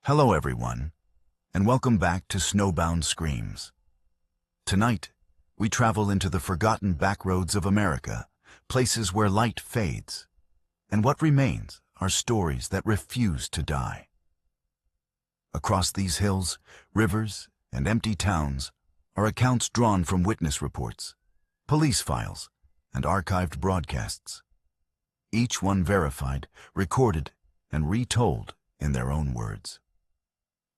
Hello everyone, and welcome back to Snowbound Screams. Tonight, we travel into the forgotten backroads of America, places where light fades, and what remains are stories that refuse to die. Across these hills, rivers, and empty towns are accounts drawn from witness reports, police files, and archived broadcasts. Each one verified, recorded, and retold in their own words.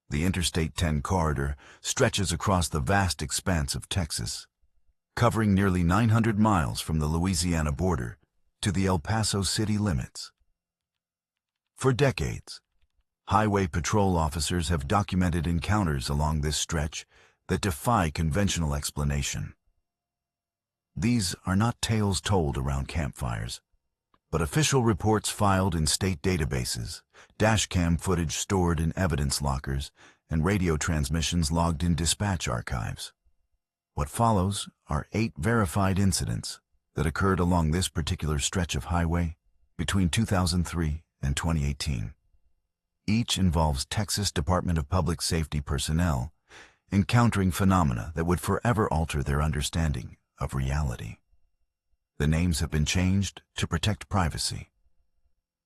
The Interstate 10 corridor stretches across the vast expanse of Texas, covering nearly 900 miles from the Louisiana border to the El Paso city limits. For decades, highway patrol officers have documented encounters along this stretch that defy conventional explanation. These are not tales told around campfires, but official reports filed in state databases, dashcam footage stored in evidence lockers, and radio transmissions logged in dispatch archives. What follows are 8 verified incidents that occurred along this particular stretch of highway between 2003 and 2018. Each involves Texas Department of Public Safety personnel encountering phenomena that would forever alter their understanding of reality. The names have been changed to protect privacy,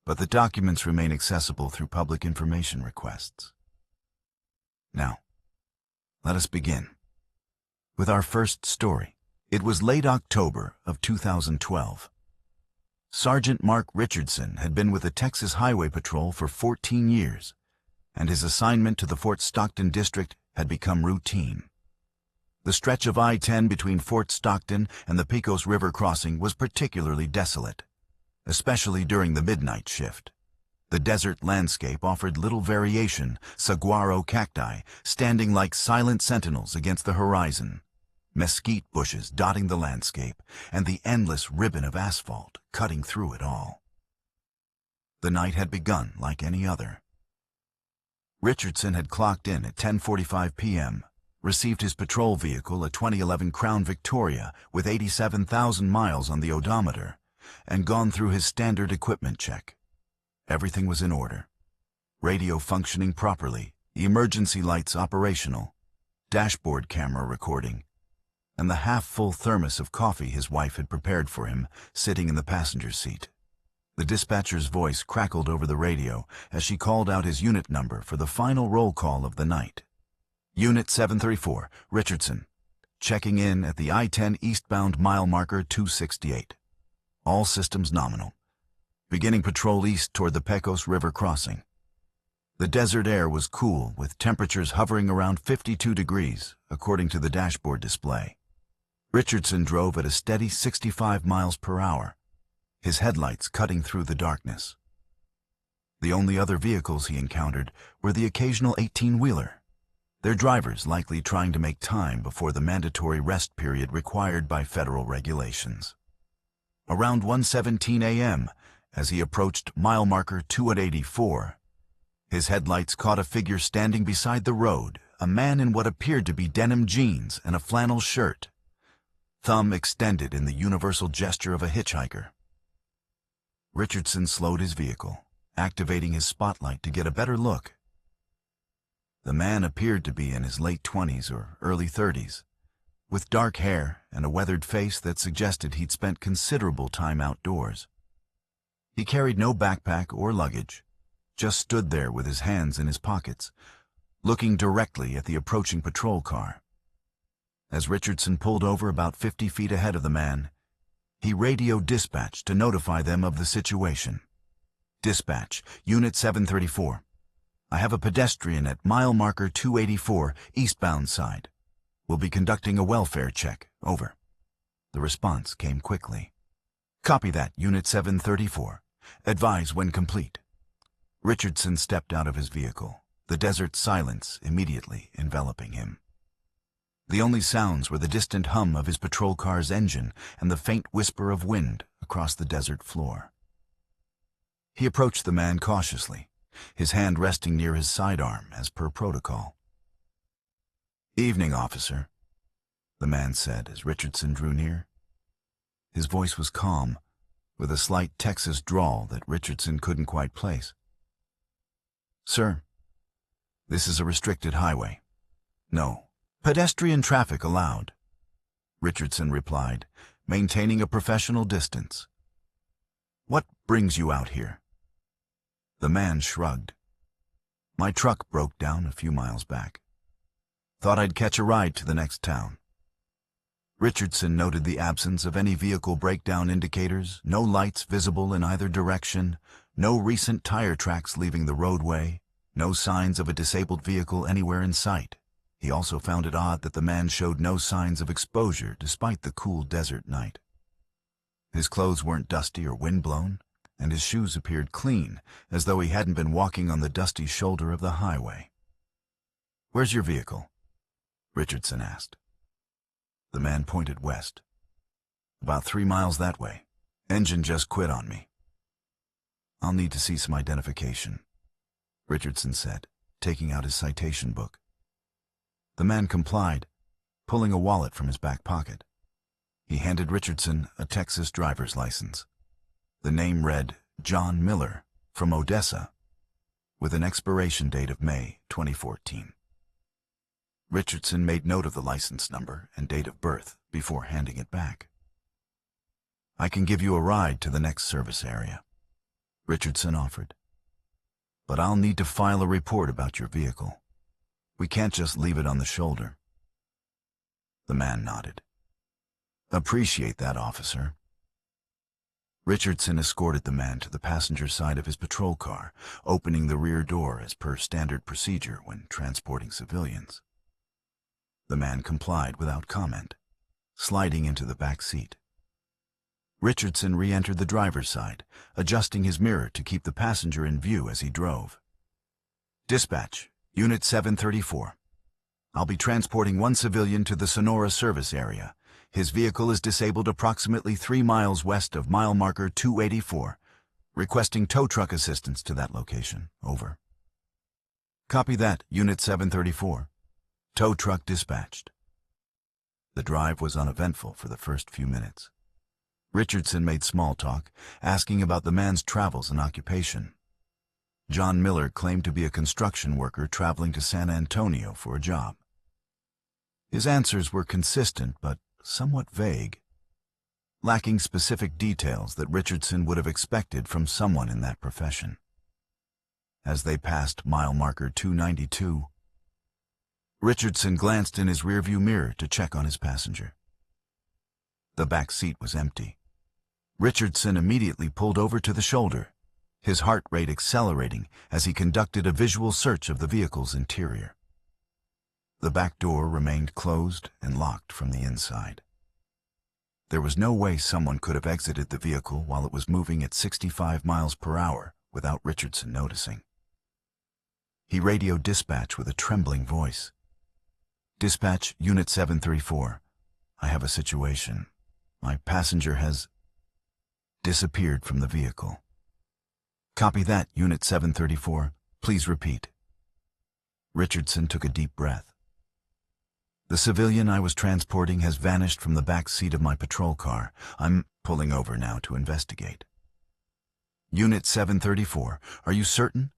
but the documents remain accessible through public information requests. Now, let us begin with our first story. It was late October of 2012. Sergeant Mark Richardson had been with the Texas Highway Patrol for 14 years, and his assignment to the Fort Stockton district had become routine. The stretch of I-10 between Fort Stockton and the Pecos River crossing was particularly desolate, especially during the midnight shift. The desert landscape offered little variation, saguaro cacti standing like silent sentinels against the horizon, mesquite bushes dotting the landscape, and the endless ribbon of asphalt cutting through it all. The night had begun like any other. Richardson had clocked in at 10:45 p.m., received his patrol vehicle, a 2011 Crown Victoria with 87,000 miles on the odometer, and gone through his standard equipment check. Everything was in order. Radio functioning properly, emergency lights operational, dashboard camera recording, and the half-full thermos of coffee his wife had prepared for him sitting in the passenger seat. The dispatcher's voice crackled over the radio as she called out his unit number for the final roll call of the night. Unit 734, Richardson, checking in at the I-10 eastbound mile marker 268. All systems nominal. Beginning patrol east toward the Pecos River crossing. The desert air was cool, with temperatures hovering around 52 degrees, according to the dashboard display. Richardson drove at a steady 65 miles per hour, his headlights cutting through the darkness. The only other vehicles he encountered were the occasional 18-wheeler, their drivers likely trying to make time before the mandatory rest period required by federal regulations. Around 1:17 a.m., as he approached mile marker 284, his headlights caught a figure standing beside the road, a man in what appeared to be denim jeans and a flannel shirt, thumb extended in the universal gesture of a hitchhiker. Richardson slowed his vehicle, activating his spotlight to get a better look. The man appeared to be in his late 20s or early 30s, with dark hair and a weathered face that suggested he'd spent considerable time outdoors. He carried no backpack or luggage, just stood there with his hands in his pockets, looking directly at the approaching patrol car. As Richardson pulled over about 50 feet ahead of the man, he radioed dispatch to notify them of the situation. Dispatch, Unit 734. I have a pedestrian at mile marker 284, eastbound side. We'll be conducting a welfare check. Over. The response came quickly. Copy that, Unit 734. Advise when complete. Richardson stepped out of his vehicle, the desert silence immediately enveloping him. The only sounds were the distant hum of his patrol car's engine and the faint whisper of wind across the desert floor. He approached the man cautiously, his hand resting near his sidearm as per protocol. Evening, officer, the man said as Richardson drew near. His voice was calm, with a slight Texas drawl that Richardson couldn't quite place. Sir, This is a restricted highway. No pedestrian traffic allowed, Richardson replied, maintaining a professional distance. What brings you out here? The man shrugged. My truck broke down a few miles back. Thought I'd catch a ride to the next town. Richardson noted the absence of any vehicle breakdown indicators, no lights visible in either direction, no recent tire tracks leaving the roadway, no signs of a disabled vehicle anywhere in sight. He also found it odd that the man showed no signs of exposure despite the cool desert night. His clothes weren't dusty or windblown, and his shoes appeared clean, as though he hadn't been walking on the dusty shoulder of the highway. "Where's your vehicle?" Richardson asked. The man pointed west. "About 3 miles that way. Engine just quit on me." "I'll need to see some identification," Richardson said, taking out his citation book. The man complied, pulling a wallet from his back pocket. He handed Richardson a Texas driver's license. The name read John Miller, from Odessa, with an expiration date of May 2014. Richardson made note of the license number and date of birth before handing it back. "I can give you a ride to the next service area," Richardson offered. "But I'll need to file a report about your vehicle. We can't just leave it on the shoulder." The man nodded. "Appreciate that, officer." Richardson escorted the man to the passenger side of his patrol car, opening the rear door as per standard procedure when transporting civilians. The man complied without comment, sliding into the back seat. Richardson re-entered the driver's side, adjusting his mirror to keep the passenger in view as he drove. "Dispatch, Unit 734. I'll be transporting one civilian to the Sonora service area. His vehicle is disabled approximately 3 miles west of mile marker 284. Requesting tow truck assistance to that location. Over." "Copy that, Unit 734. Tow truck dispatched." The drive was uneventful for the first few minutes. Richardson made small talk, asking about the man's travels and occupation. John Miller claimed to be a construction worker traveling to San Antonio for a job. His answers were consistent but somewhat vague, lacking specific details that Richardson would have expected from someone in that profession. As they passed mile marker 292, Richardson glanced in his rearview mirror to check on his passenger. The back seat was empty. Richardson immediately pulled over to the shoulder, his heart rate accelerating as he conducted a visual search of the vehicle's interior. The back door remained closed and locked from the inside. There was no way someone could have exited the vehicle while it was moving at 65 miles per hour without Richardson noticing. He radioed dispatch with a trembling voice. "Dispatch, Unit 734. I have a situation. My passenger has disappeared from the vehicle." "Copy that, Unit 734. Please repeat." Richardson took a deep breath. "The civilian I was transporting has vanished from the back seat of my patrol car. I'm pulling over now to investigate." "Unit 734, are you certain?"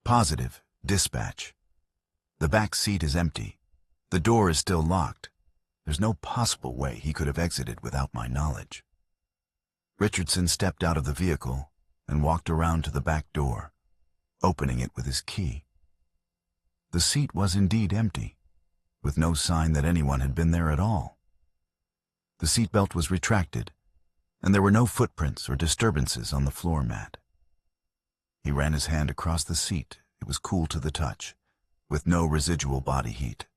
"Positive, dispatch. The back seat is empty. The door is still locked. There's no possible way he could have exited without my knowledge." Richardson stepped out of the vehicle and walked around to the back door, opening it with his key. The seat was indeed empty, with no sign that anyone had been there at all. The seatbelt was retracted, and there were no footprints or disturbances on the floor mat. He ran his hand across the seat. It was cool to the touch, with no residual body heat.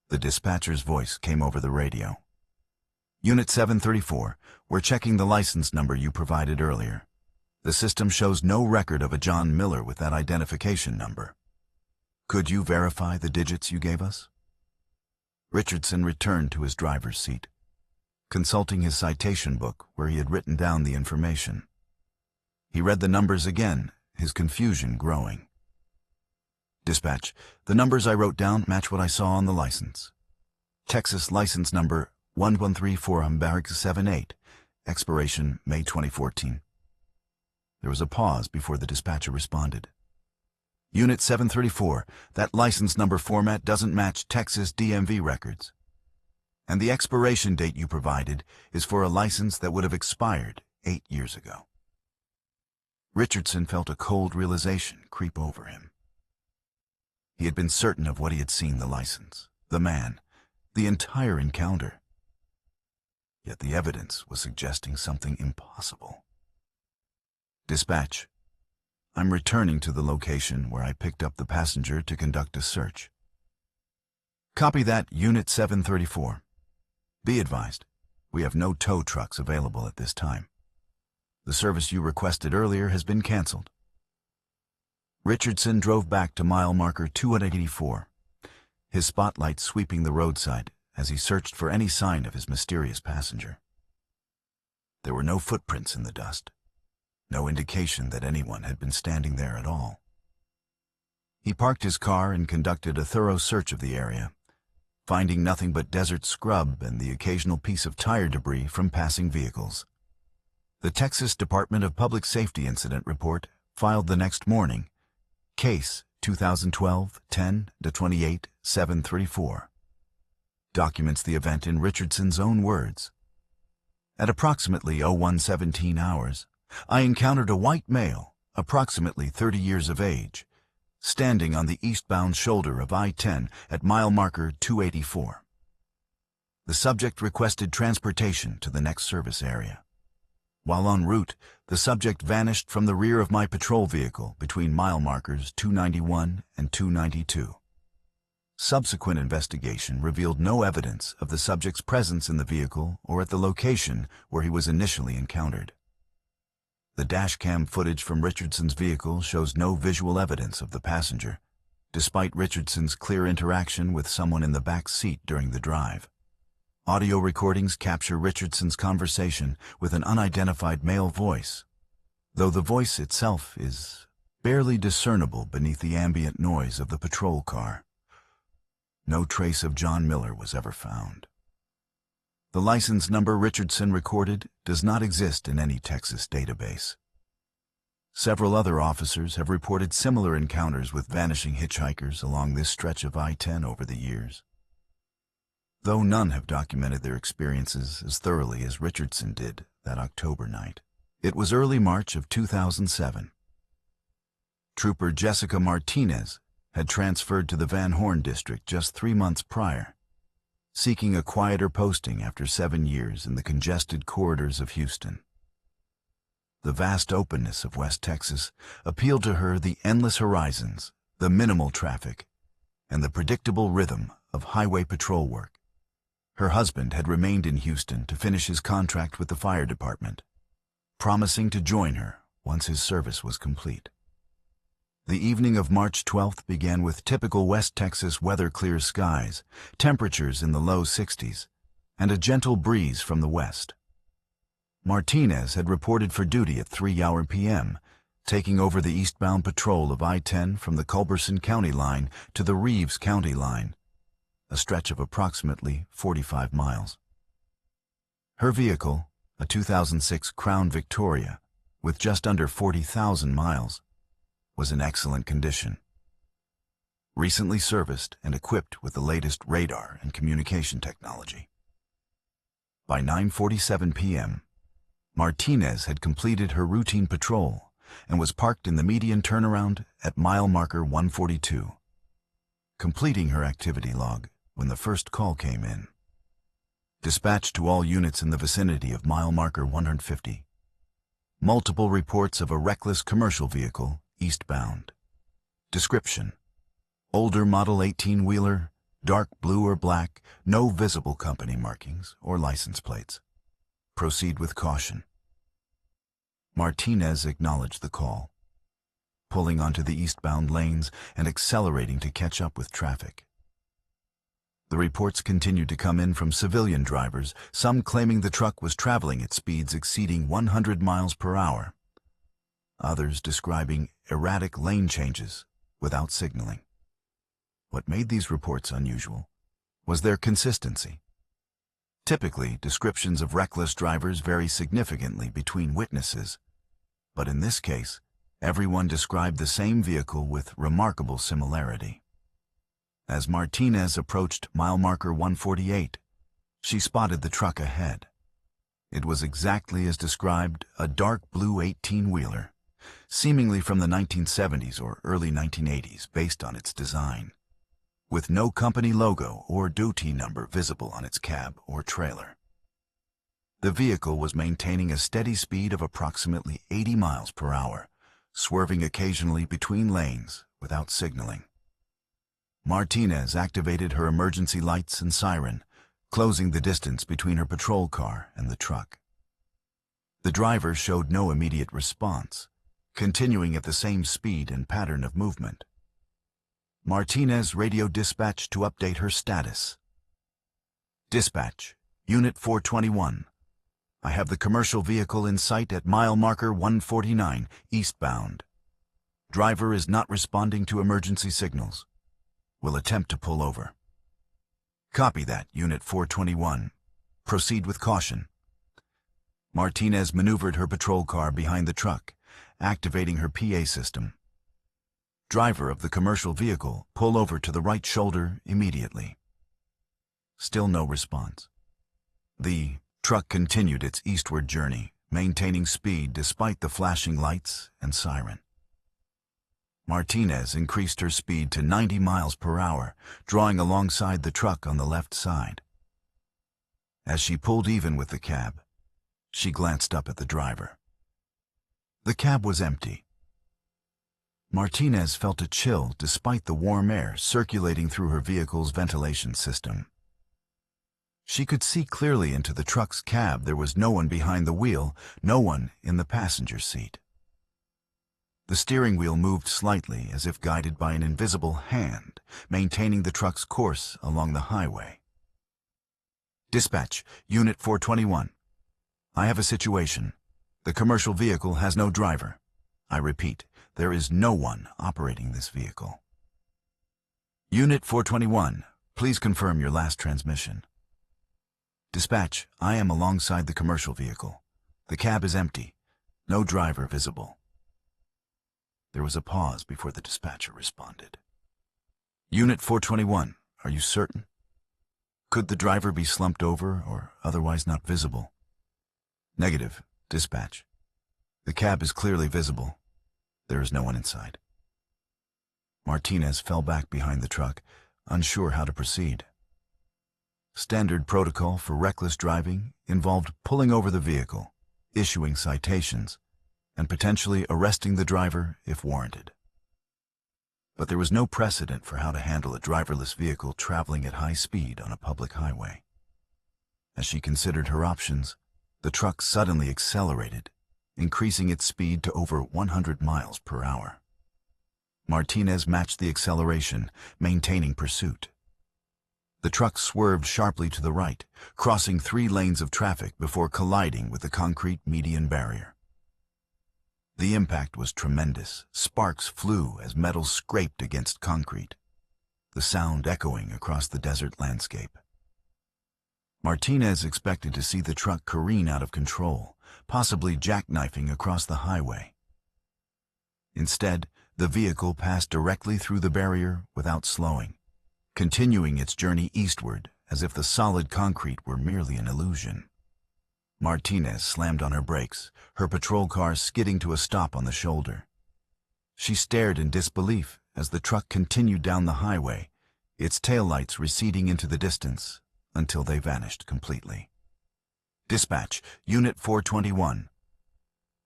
The dispatcher's voice came over the radio. "Unit 734, we're checking the license number you provided earlier. The system shows no record of a John Miller with that identification number. Could you verify the digits you gave us?" Richardson returned to his driver's seat, consulting his citation book where he had written down the information. He read the numbers again, his confusion growing. "Dispatch, the numbers I wrote down match what I saw on the license. Texas license number 1134-78, expiration May 2014. There was a pause before the dispatcher responded. Unit 734, that license number format doesn't match Texas DMV records. And the expiration date you provided is for a license that would have expired 8 years ago. Richardson felt a cold realization creep over him. He had been certain of what he had seen: the license, the man, the entire encounter. Yet the evidence was suggesting something impossible. Dispatch, I'm returning to the location where I picked up the passenger to conduct a search. Copy that, Unit 734. Be advised, we have no tow trucks available at this time. The service you requested earlier has been canceled. Richardson drove back to mile marker 284, his spotlight sweeping the roadside as he searched for any sign of his mysterious passenger. There were no footprints in the dust, no indication that anyone had been standing there at all. He parked his car and conducted a thorough search of the area, finding nothing but desert scrub and the occasional piece of tire debris from passing vehicles. The Texas Department of Public Safety incident report, filed the next morning, Case 2012-10-28-734, documents the event in Richardson's own words. At approximately 01:17 hours, I encountered a white male, approximately 30 years of age, standing on the eastbound shoulder of I-10 at mile marker 284. The subject requested transportation to the next service area. While en route, the subject vanished from the rear of my patrol vehicle between mile markers 291 and 292. Subsequent investigation revealed no evidence of the subject's presence in the vehicle or at the location where he was initially encountered. The dashcam footage from Richardson's vehicle shows no visual evidence of the passenger, despite Richardson's clear interaction with someone in the back seat during the drive. Audio recordings capture Richardson's conversation with an unidentified male voice, though the voice itself is barely discernible beneath the ambient noise of the patrol car. No trace of John Miller was ever found. The license number Richardson recorded does not exist in any Texas database. Several other officers have reported similar encounters with vanishing hitchhikers along this stretch of I-10 over the years, though none have documented their experiences as thoroughly as Richardson did that October night. It was early March of 2007. Trooper Jessica Martinez had transferred to the Van Horn district just 3 months prior, seeking a quieter posting after 7 years in the congested corridors of Houston. The vast openness of West Texas appealed to her: the endless horizons, the minimal traffic, and the predictable rhythm of highway patrol work. Her husband had remained in Houston to finish his contract with the fire department, promising to join her once his service was complete. The evening of March 12th began with typical West Texas weather: clear skies, temperatures in the low 60s, and a gentle breeze from the west. Martinez had reported for duty at 3 p.m., taking over the eastbound patrol of I-10 from the Culberson County line to the Reeves County line, a stretch of approximately 45 miles. Her vehicle, a 2006 Crown Victoria, with just under 40,000 miles, was in excellent condition. Recently serviced and equipped with the latest radar and communication technology. By 9:47 p.m., Martinez had completed her routine patrol and was parked in the median turnaround at mile marker 142, completing her activity log when the first call came in. Dispatch to all units in the vicinity of mile marker 150. Multiple reports of a reckless commercial vehicle eastbound. Description: older model 18-wheeler, dark blue or black, no visible company markings or license plates. Proceed with caution. Martinez acknowledged the call, pulling onto the eastbound lanes and accelerating to catch up with traffic. The reports continued to come in from civilian drivers, some claiming the truck was traveling at speeds exceeding 100 miles per hour, others describing erratic lane changes without signaling. What made these reports unusual was their consistency. Typically, descriptions of reckless drivers vary significantly between witnesses, but in this case, Everyone described the same vehicle with remarkable similarity. As Martinez approached mile marker 148, she spotted the truck ahead. It was exactly as described, a dark blue 18-wheeler, seemingly from the 1970s or early 1980s based on its design, with no company logo or duty number visible on its cab or trailer. The vehicle was maintaining a steady speed of approximately 80 miles per hour, swerving occasionally between lanes without signaling. Martinez activated her emergency lights and siren, closing the distance between her patrol car and the truck. The driver showed no immediate response, continuing at the same speed and pattern of movement. Martinez radioed dispatch to update her status. Dispatch, Unit 421. I have the commercial vehicle in sight at mile marker 149, eastbound. Driver is not responding to emergency signals. Will attempt to pull over. Copy that, Unit 421. Proceed with caution. Martinez maneuvered her patrol car behind the truck, activating her PA system. Driver of the commercial vehicle, pull over to the right shoulder immediately. Still no response. The truck continued its eastward journey, maintaining speed despite the flashing lights and siren. Martinez increased her speed to 90 miles per hour, drawing alongside the truck on the left side. As she pulled even with the cab, she glanced up at the driver. The cab was empty. Martinez felt a chill despite the warm air circulating through her vehicle's ventilation system. She could see clearly into the truck's cab. There was no one behind the wheel, no one in the passenger seat. The steering wheel moved slightly as if guided by an invisible hand, maintaining the truck's course along the highway. Dispatch, Unit 421. I have a situation. The commercial vehicle has no driver. I repeat, there is no one operating this vehicle. Unit 421, please confirm your last transmission. Dispatch, I am alongside the commercial vehicle. The cab is empty. No driver visible. There was a pause before the dispatcher responded. Unit 421, are you certain? Could the driver be slumped over or otherwise not visible? Negative, dispatch. The cab is clearly visible. There is no one inside. Martinez fell back behind the truck, unsure how to proceed. Standard protocol for reckless driving involved pulling over the vehicle, issuing citations, and potentially arresting the driver if warranted. But there was no precedent for how to handle a driverless vehicle traveling at high speed on a public highway. As she considered her options, the truck suddenly accelerated, increasing its speed to over 100 miles per hour. Martinez matched the acceleration, maintaining pursuit. The truck swerved sharply to the right, crossing 3 lanes of traffic before colliding with the concrete median barrier. The impact was tremendous. Sparks flew as metal scraped against concrete, the sound echoing across the desert landscape. Martinez expected to see the truck careen out of control, possibly jackknifing across the highway. Instead, the vehicle passed directly through the barrier without slowing, continuing its journey eastward as if the solid concrete were merely an illusion. Martinez slammed on her brakes, her patrol car skidding to a stop on the shoulder. She stared in disbelief as the truck continued down the highway, its taillights receding into the distance until they vanished completely. Dispatch, Unit 421.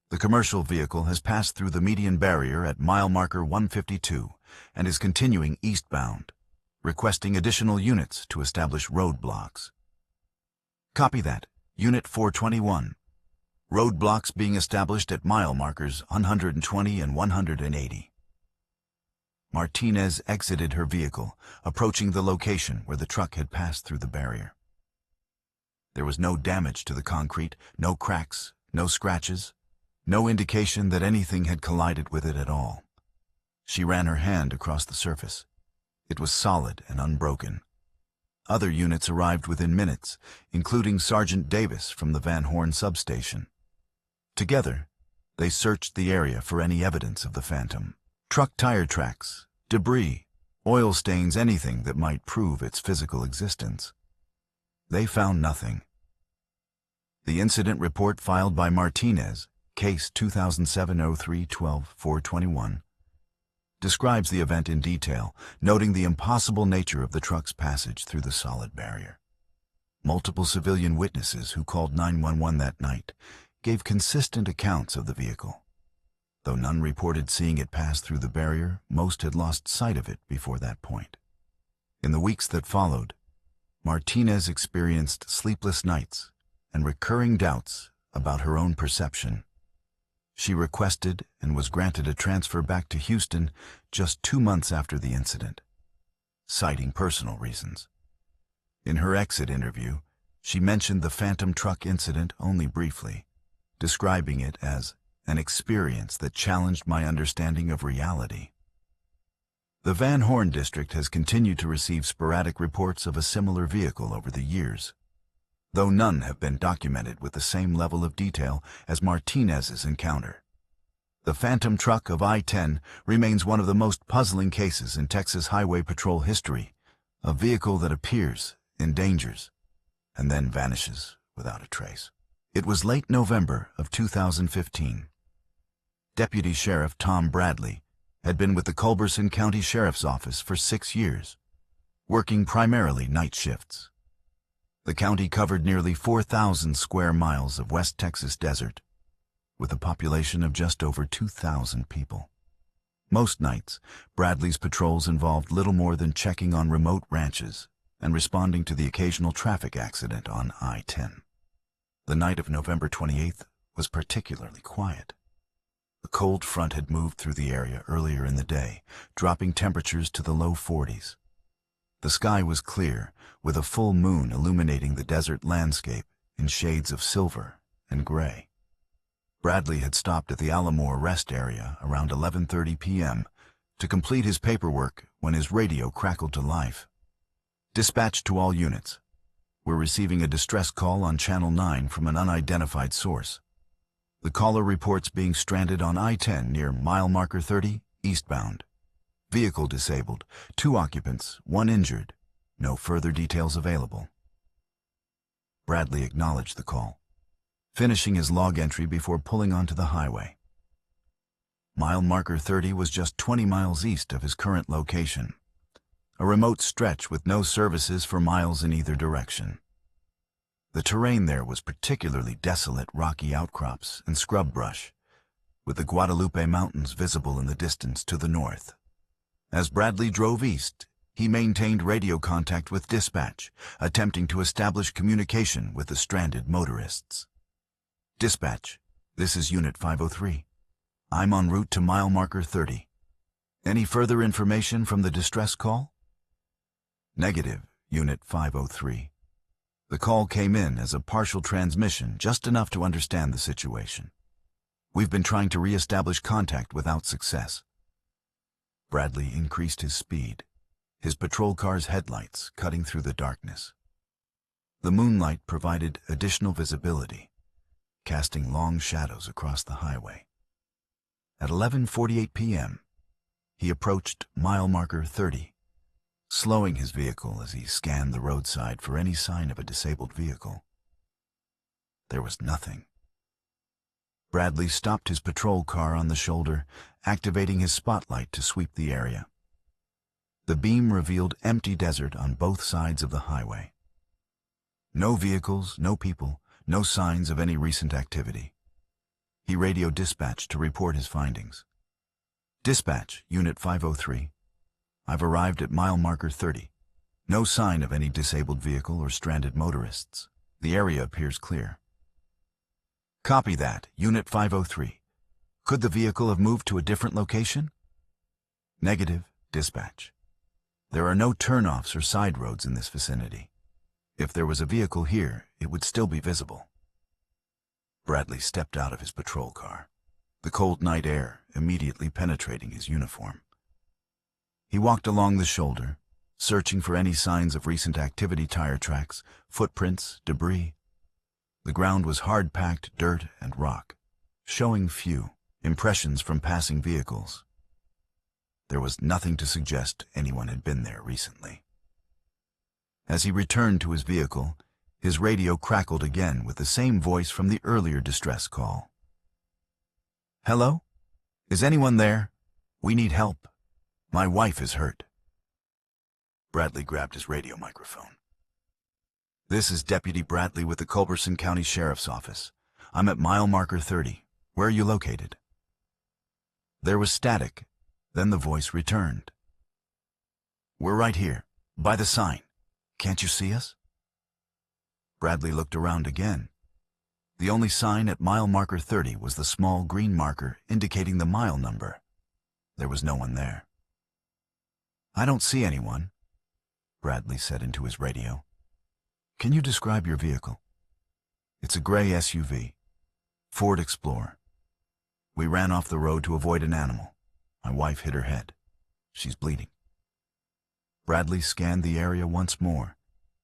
The commercial vehicle has passed through the median barrier at mile marker 152 and is continuing eastbound, requesting additional units to establish roadblocks. Copy that, Unit 421. Roadblocks being established at mile markers 120 and 180. Martinez exited her vehicle, approaching the location where the truck had passed through the barrier. There was no damage to the concrete, no cracks, no scratches, no indication that anything had collided with it at all. She ran her hand across the surface. It was solid and unbroken. Other units arrived within minutes, including Sergeant Davis from the Van Horn substation. Together, They searched the area for any evidence of the phantom. Truck tire tracks, debris, oil stains, anything that might prove its physical existence. They found nothing. The incident report filed by Martinez, case 2007-03-12-421, describes the event in detail, noting the impossible nature of the truck's passage through the solid barrier. Multiple civilian witnesses who called 911 that night gave consistent accounts of the vehicle. Though none reported seeing it pass through the barrier, most had lost sight of it before that point. In the weeks that followed, Martinez experienced sleepless nights and recurring doubts about her own perception. She requested and was granted a transfer back to Houston just 2 months after the incident, citing personal reasons. In her exit interview, she mentioned the phantom truck incident only briefly, describing it as an experience that challenged my understanding of reality. The Van Horn district has continued to receive sporadic reports of a similar vehicle over the years, though none have been documented with the same level of detail as Martinez's encounter. The phantom truck of I-10 remains one of the most puzzling cases in Texas Highway Patrol history, a vehicle that appears, endangers, and then vanishes without a trace. It was late November of 2015. Deputy Sheriff Tom Bradley had been with the Culberson County Sheriff's Office for 6 years, working primarily night shifts. The county covered nearly 4,000 square miles of West Texas desert, with a population of just over 2,000 people. Most nights, Bradley's patrols involved little more than checking on remote ranches and responding to the occasional traffic accident on I-10. The night of November 28th was particularly quiet. A cold front had moved through the area earlier in the day, dropping temperatures to the low 40s. The sky was clear, with a full moon illuminating the desert landscape in shades of silver and gray. Bradley had stopped at the Alamo rest area around 11:30 p.m. to complete his paperwork when his radio crackled to life. Dispatch to all units. We're receiving a distress call on Channel 9 from an unidentified source. The caller reports being stranded on I-10 near mile marker 30, eastbound. Vehicle disabled, 2 occupants, 1 injured. No further details available. Bradley acknowledged the call, finishing his log entry before pulling onto the highway. Mile marker 30 was just 20 miles east of his current location, a remote stretch with no services for miles in either direction. The terrain there was particularly desolate, rocky outcrops and scrub brush, with the Guadalupe Mountains visible in the distance to the north. As Bradley drove east, he maintained radio contact with dispatch, attempting to establish communication with the stranded motorists. Dispatch, this is Unit 503. I'm en route to mile marker 30. Any further information from the distress call? Negative, Unit 503. The call came in as a partial transmission, just enough to understand the situation. We've been trying to re-establish contact without success. Bradley increased his speed, his patrol car's headlights cutting through the darkness. The moonlight provided additional visibility, casting long shadows across the highway. At 11:48 p.m., he approached mile marker 30, slowing his vehicle as he scanned the roadside for any sign of a disabled vehicle. There was nothing. Bradley stopped his patrol car on the shoulder, activating his spotlight to sweep the area. The beam revealed empty desert on both sides of the highway. No vehicles, no people, no signs of any recent activity. He radioed dispatch to report his findings. Dispatch, Unit 503. I've arrived at mile marker 30. No sign of any disabled vehicle or stranded motorists. The area appears clear. Copy that, Unit 503. Could the vehicle have moved to a different location? Negative, dispatch. There are no turnoffs or side roads in this vicinity. If there was a vehicle here, it would still be visible. Bradley stepped out of his patrol car, the cold night air immediately penetrating his uniform. He walked along the shoulder, searching for any signs of recent activity: tire tracks, footprints, debris. The ground was hard-packed dirt and rock, showing few impressions from passing vehicles. There was nothing to suggest anyone had been there recently. As he returned to his vehicle, his radio crackled again with the same voice from the earlier distress call. "Hello? Is anyone there? We need help. My wife is hurt." Bradley grabbed his radio microphone. "This is Deputy Bradley with the Culberson County Sheriff's Office. I'm at mile marker 30. Where are you located?" There was static, then the voice returned. "We're right here, by the sign. Can't you see us?" Bradley looked around again. The only sign at mile marker 30 was the small green marker indicating the mile number. There was no one there. "I don't see anyone," Bradley said into his radio. "Can you describe your vehicle?" "It's a gray SUV, Ford Explorer. We ran off the road to avoid an animal. My wife hit her head. She's bleeding." Bradley scanned the area once more,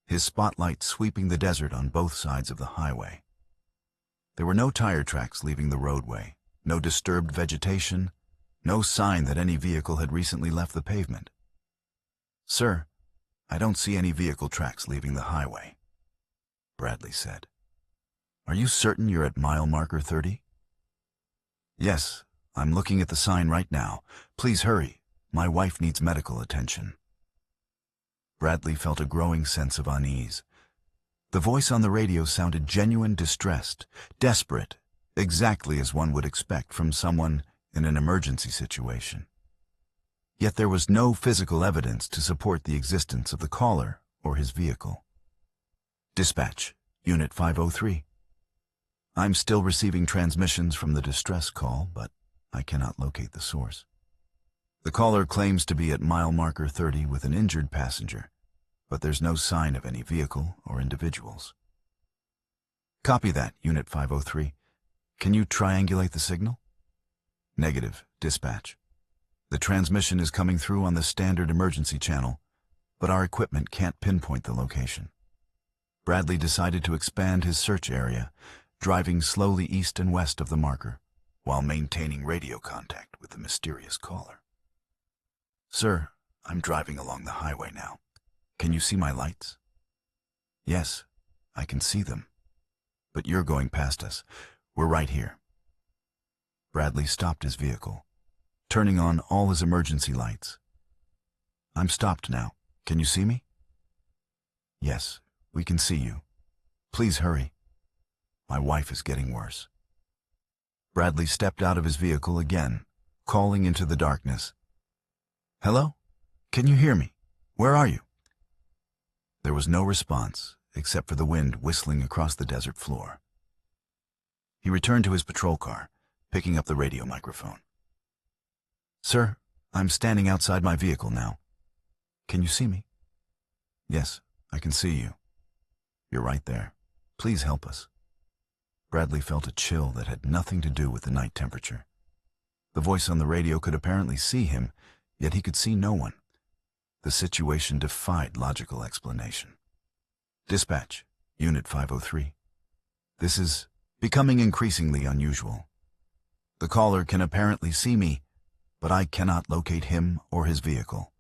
his spotlight sweeping the desert on both sides of the highway. There were no tire tracks leaving the roadway, no disturbed vegetation, no sign that any vehicle had recently left the pavement. "Sir, I don't see any vehicle tracks leaving the highway," Bradley said. "Are you certain you're at mile marker 30? "Yes, I'm looking at the sign right now. Please hurry. My wife needs medical attention." Bradley felt a growing sense of unease. The voice on the radio sounded genuine, distressed, desperate, exactly as one would expect from someone in an emergency situation. Yet there was no physical evidence to support the existence of the caller or his vehicle. "Dispatch, Unit 503. I'm still receiving transmissions from the distress call, but I cannot locate the source. The caller claims to be at mile marker 30 with an injured passenger, but there's no sign of any vehicle or individuals." "Copy that, Unit 503. Can you triangulate the signal?" "Negative, dispatch. The transmission is coming through on the standard emergency channel, but our equipment can't pinpoint the location." Bradley decided to expand his search area, driving slowly east and west of the marker, while maintaining radio contact with the mysterious caller. "Sir, I'm driving along the highway now. Can you see my lights?" "Yes, I can see them. But you're going past us. We're right here." Bradley stopped his vehicle, turning on all his emergency lights. "I'm stopped now. Can you see me?" "Yes, we can see you. Please hurry. My wife is getting worse." Bradley stepped out of his vehicle again, calling into the darkness. "Hello? Can you hear me? Where are you?" There was no response, except for the wind whistling across the desert floor. He returned to his patrol car, picking up the radio microphone. "Sir, I'm standing outside my vehicle now. Can you see me?" "Yes, I can see you. You're right there. Please help us." Bradley felt a chill that had nothing to do with the night temperature. The voice on the radio could apparently see him, yet he could see no one. The situation defied logical explanation. "Dispatch, Unit 503. This is becoming increasingly unusual. The caller can apparently see me, but I cannot locate him or his vehicle.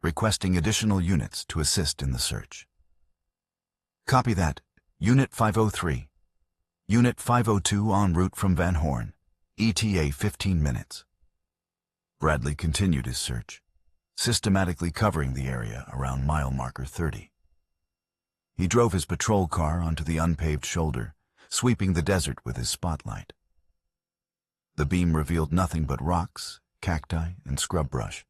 Requesting additional units to assist in the search." "Copy that, Unit 503. Unit 502 en route from Van Horn. ETA 15 minutes. Bradley continued his search, systematically covering the area around mile marker 30. He drove his patrol car onto the unpaved shoulder, sweeping the desert with his spotlight. The beam revealed nothing but rocks, cacti, and scrub brush.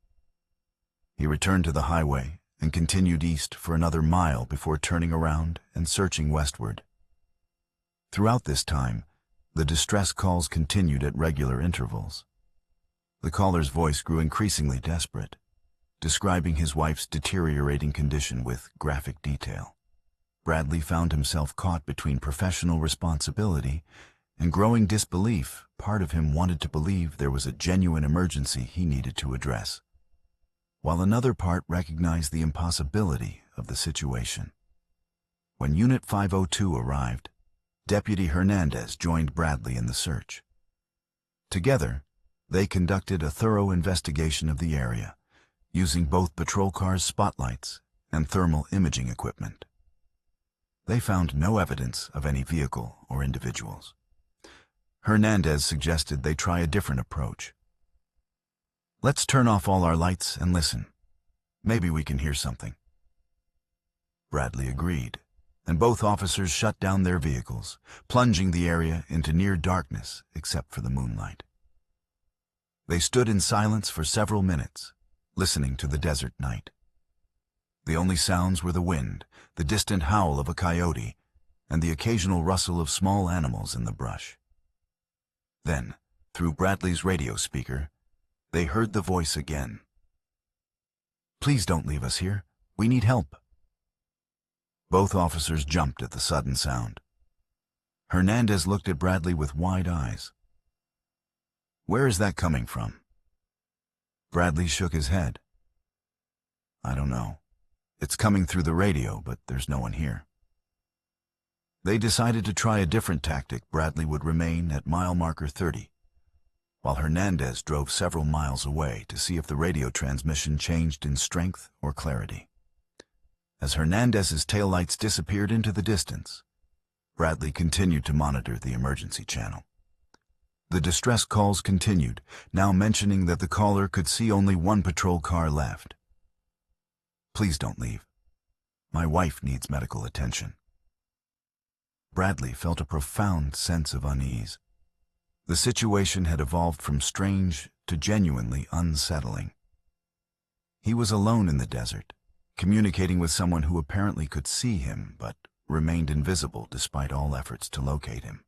He returned to the highway and continued east for another mile before turning around and searching westward. Throughout this time, the distress calls continued at regular intervals. The caller's voice grew increasingly desperate, describing his wife's deteriorating condition with graphic detail. Bradley found himself caught between professional responsibility and growing disbelief. Part of him wanted to believe there was a genuine emergency he needed to address, while another part recognized the impossibility of the situation. When Unit 502 arrived, Deputy Hernandez joined Bradley in the search. Together, they conducted a thorough investigation of the area, using both patrol cars' spotlights and thermal imaging equipment. They found no evidence of any vehicle or individuals. Hernandez suggested they try a different approach. "Let's turn off all our lights and listen. Maybe we can hear something." Bradley agreed, and both officers shut down their vehicles, plunging the area into near darkness except for the moonlight. They stood in silence for several minutes, listening to the desert night. The only sounds were the wind, the distant howl of a coyote, and the occasional rustle of small animals in the brush. Then, through Bradley's radio speaker, they heard the voice again. "Please don't leave us here. We need help." Both officers jumped at the sudden sound. Hernandez looked at Bradley with wide eyes. "Where is that coming from?" Bradley shook his head. "I don't know. It's coming through the radio, but there's no one here." They decided to try a different tactic. Bradley would remain at mile marker 30, while Hernandez drove several miles away to see if the radio transmission changed in strength or clarity. As Hernandez's taillights disappeared into the distance, Bradley continued to monitor the emergency channel. The distress calls continued, now mentioning that the caller could see only one patrol car left. "Please don't leave. My wife needs medical attention." Bradley felt a profound sense of unease. The situation had evolved from strange to genuinely unsettling. He was alone in the desert, communicating with someone who apparently could see him but remained invisible despite all efforts to locate him.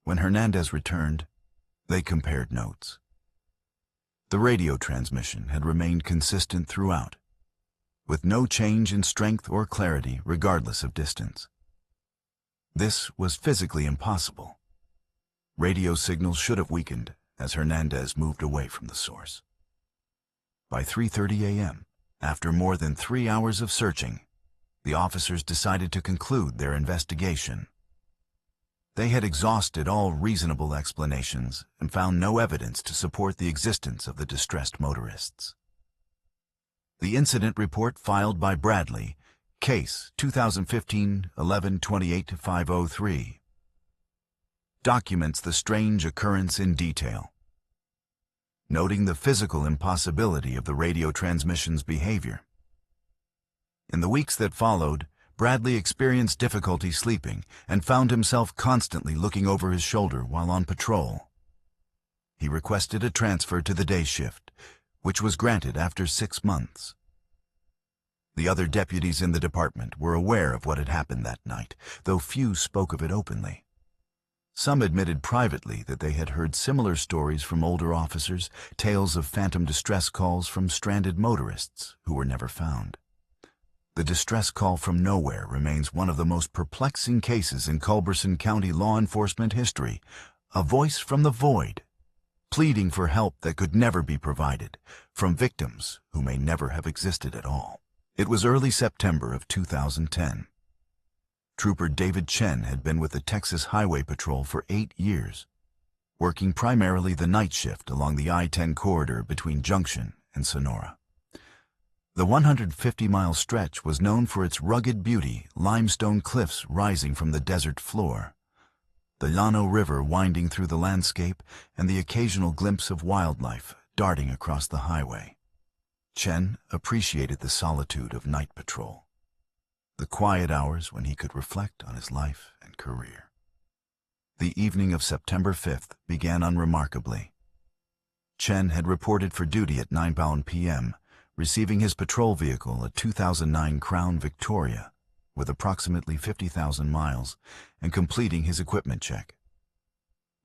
When Hernandez returned, they compared notes. The radio transmission had remained consistent throughout, with no change in strength or clarity regardless of distance. This was physically impossible. Radio signals should have weakened as Hernandez moved away from the source. By 3:30 a.m., after more than 3 hours of searching, the officers decided to conclude their investigation. They had exhausted all reasonable explanations and found no evidence to support the existence of the distressed motorists. The incident report filed by Bradley, Case 2015-11-28-503, documents the strange occurrence in detail, noting the physical impossibility of the radio transmission's behavior. In the weeks that followed, Bradley experienced difficulty sleeping and found himself constantly looking over his shoulder while on patrol. He requested a transfer to the day shift, which was granted after 6 months. The other deputies in the department were aware of what had happened that night, though few spoke of it openly. Some admitted privately that they had heard similar stories from older officers, tales of phantom distress calls from stranded motorists who were never found. The distress call from nowhere remains one of the most perplexing cases in Culberson County law enforcement history, a voice from the void, pleading for help that could never be provided, from victims who may never have existed at all. It was early September of 2010. Trooper David Chen had been with the Texas Highway Patrol for 8 years, working primarily the night shift along the I-10 corridor between Junction and Sonora. The 150-mile stretch was known for its rugged beauty, limestone cliffs rising from the desert floor, the Llano River winding through the landscape, and the occasional glimpse of wildlife darting across the highway. Chen appreciated the solitude of night patrol, the quiet hours when he could reflect on his life and career. The evening of September 5th began unremarkably. Chen had reported for duty at 9 p.m., receiving his patrol vehicle, a 2009 Crown Victoria, with approximately 50,000 miles, and completing his equipment check.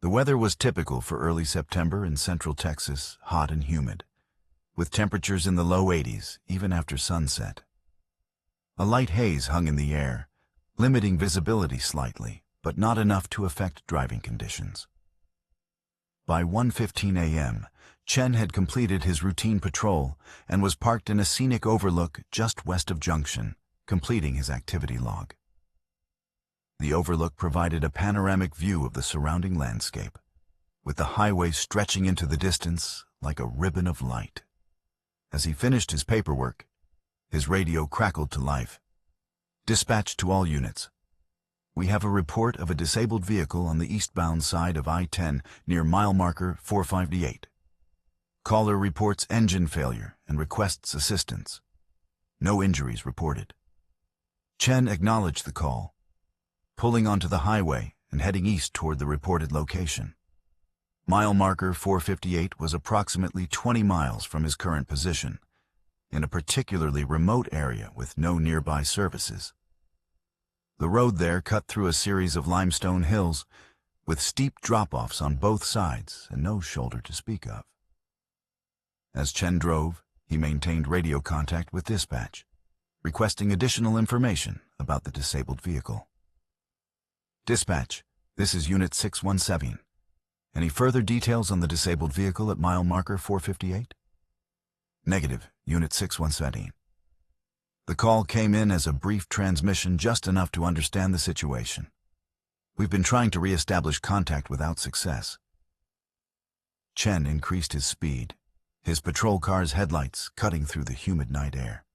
The weather was typical for early September in central Texas, hot and humid, with temperatures in the low 80s even after sunset. A light haze hung in the air, limiting visibility slightly, but not enough to affect driving conditions. By 1:15 a.m., Chen had completed his routine patrol and was parked in a scenic overlook just west of Junction, completing his activity log. The overlook provided a panoramic view of the surrounding landscape, with the highway stretching into the distance like a ribbon of light. As he finished his paperwork, his radio crackled to life. Dispatch to all units. We have a report of a disabled vehicle on the eastbound side of I-10 near mile marker 458. Caller reports engine failure and requests assistance. No injuries reported. Chen acknowledged the call, pulling onto the highway and heading east toward the reported location. Mile marker 458 was approximately 20 miles from his current position, in a particularly remote area with no nearby services. The road there cut through a series of limestone hills, with steep drop-offs on both sides and no shoulder to speak of. As Chen drove, he maintained radio contact with dispatch, requesting additional information about the disabled vehicle. Dispatch, this is Unit 617. Any further details on the disabled vehicle at mile marker 458? Negative, Unit 617. The call came in as a brief transmission, just enough to understand the situation. We've been trying to re-establish contact without success. Chen increased his speed, his patrol car's headlights cutting through the humid night air.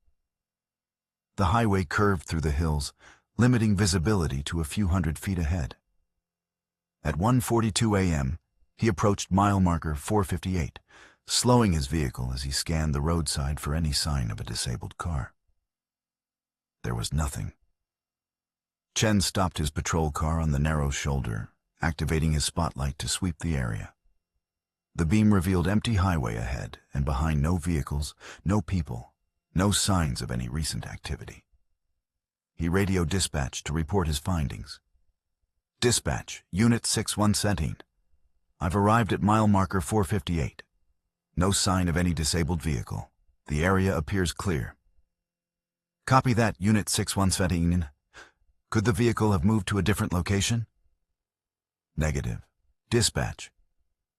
The highway curved through the hills, limiting visibility to a few hundred feet ahead. At 1:42 a.m., he approached mile marker 458, slowing his vehicle as he scanned the roadside for any sign of a disabled car. There was nothing. Chen stopped his patrol car on the narrow shoulder, activating his spotlight to sweep the area. The beam revealed empty highway ahead, and behind no vehicles, no people, no signs of any recent activity. He radioed dispatch to report his findings. Dispatch, Unit 617. I've arrived at mile marker 458. No sign of any disabled vehicle. The area appears clear. Copy that, Unit 617. Could the vehicle have moved to a different location? Negative. Dispatch.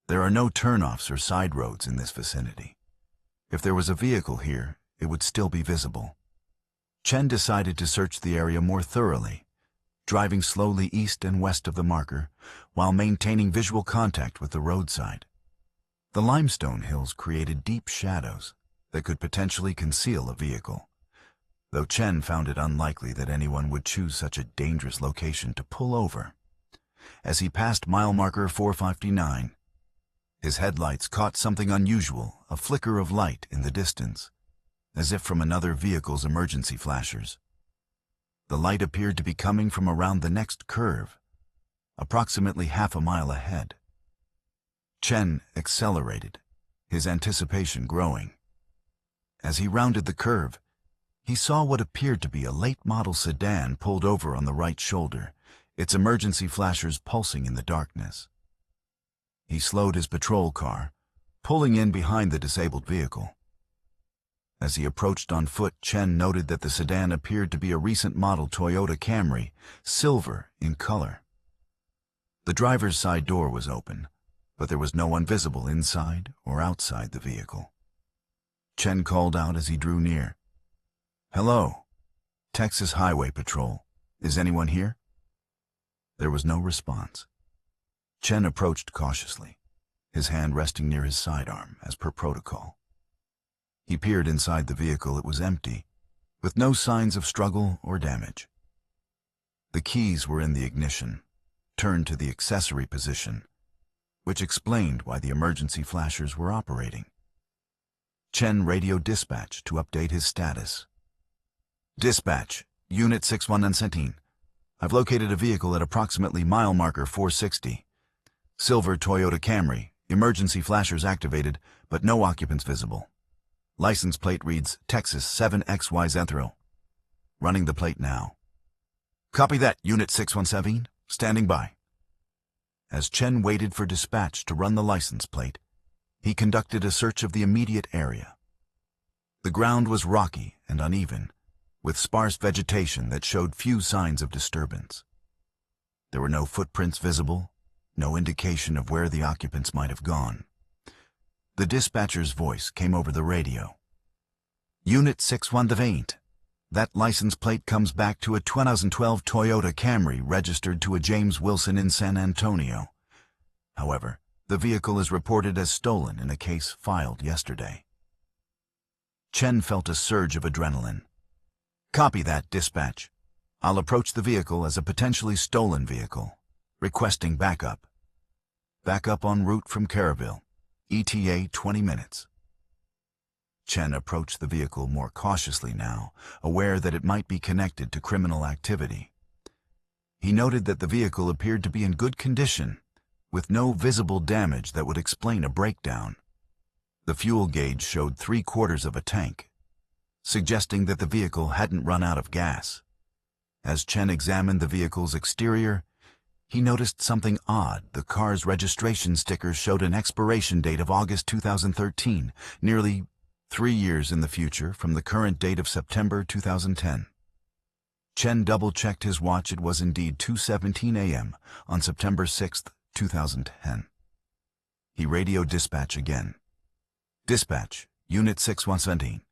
There are no turnoffs or side roads in this vicinity. If there was a vehicle here, it would still be visible. Chen decided to search the area more thoroughly, driving slowly east and west of the marker while maintaining visual contact with the roadside. The limestone hills created deep shadows that could potentially conceal a vehicle, though Chen found it unlikely that anyone would choose such a dangerous location to pull over. As he passed mile marker 459, his headlights caught something unusual, a flicker of light in the distance, as if from another vehicle's emergency flashers. The light appeared to be coming from around the next curve, approximately half a mile ahead. Chen accelerated, his anticipation growing. As he rounded the curve, he saw what appeared to be a late-model sedan pulled over on the right shoulder, its emergency flashers pulsing in the darkness. He slowed his patrol car, pulling in behind the disabled vehicle. As he approached on foot, Chen noted that the sedan appeared to be a recent model Toyota Camry, silver in color. The driver's side door was open, but there was no one visible inside or outside the vehicle. Chen called out as he drew near. "Hello, Texas Highway Patrol. Is anyone here?" There was no response. Chen approached cautiously, his hand resting near his sidearm, as per protocol. He peered inside the vehicle. It was empty, with no signs of struggle or damage. The keys were in the ignition, turned to the accessory position, which explained why the emergency flashers were operating. Chen radioed dispatch to update his status. Dispatch, Unit 617. I've located a vehicle at approximately mile marker 460. Silver Toyota Camry, emergency flashers activated, but no occupants visible. License plate reads Texas 7XYZ. Running the plate now. Copy that, Unit 617. Standing by. As Chen waited for dispatch to run the license plate, he conducted a search of the immediate area. The ground was rocky and uneven, with sparse vegetation that showed few signs of disturbance. There were no footprints visible, no indication of where the occupants might have gone. The dispatcher's voice came over the radio. Unit 617. That license plate comes back to a 2012 Toyota Camry registered to a James Wilson in San Antonio. However, The vehicle is reported as stolen in a case filed yesterday. Chen felt a surge of adrenaline. Copy that, dispatch. I'll approach the vehicle as a potentially stolen vehicle, requesting backup. Backup en route from Caraville. ETA 20 minutes. Chen approached the vehicle more cautiously now, aware that it might be connected to criminal activity. He noted that the vehicle appeared to be in good condition, with no visible damage that would explain a breakdown. The fuel gauge showed 3/4 of a tank, suggesting that the vehicle hadn't run out of gas. As Chen examined the vehicle's exterior, he noticed something odd. The car's registration sticker showed an expiration date of August 2013, nearly 3 years in the future from the current date of September 2010. Chen double-checked his watch. It was indeed 2:17 a.m. on September 6, 2010. He radioed dispatch again. Dispatch, Unit 6117.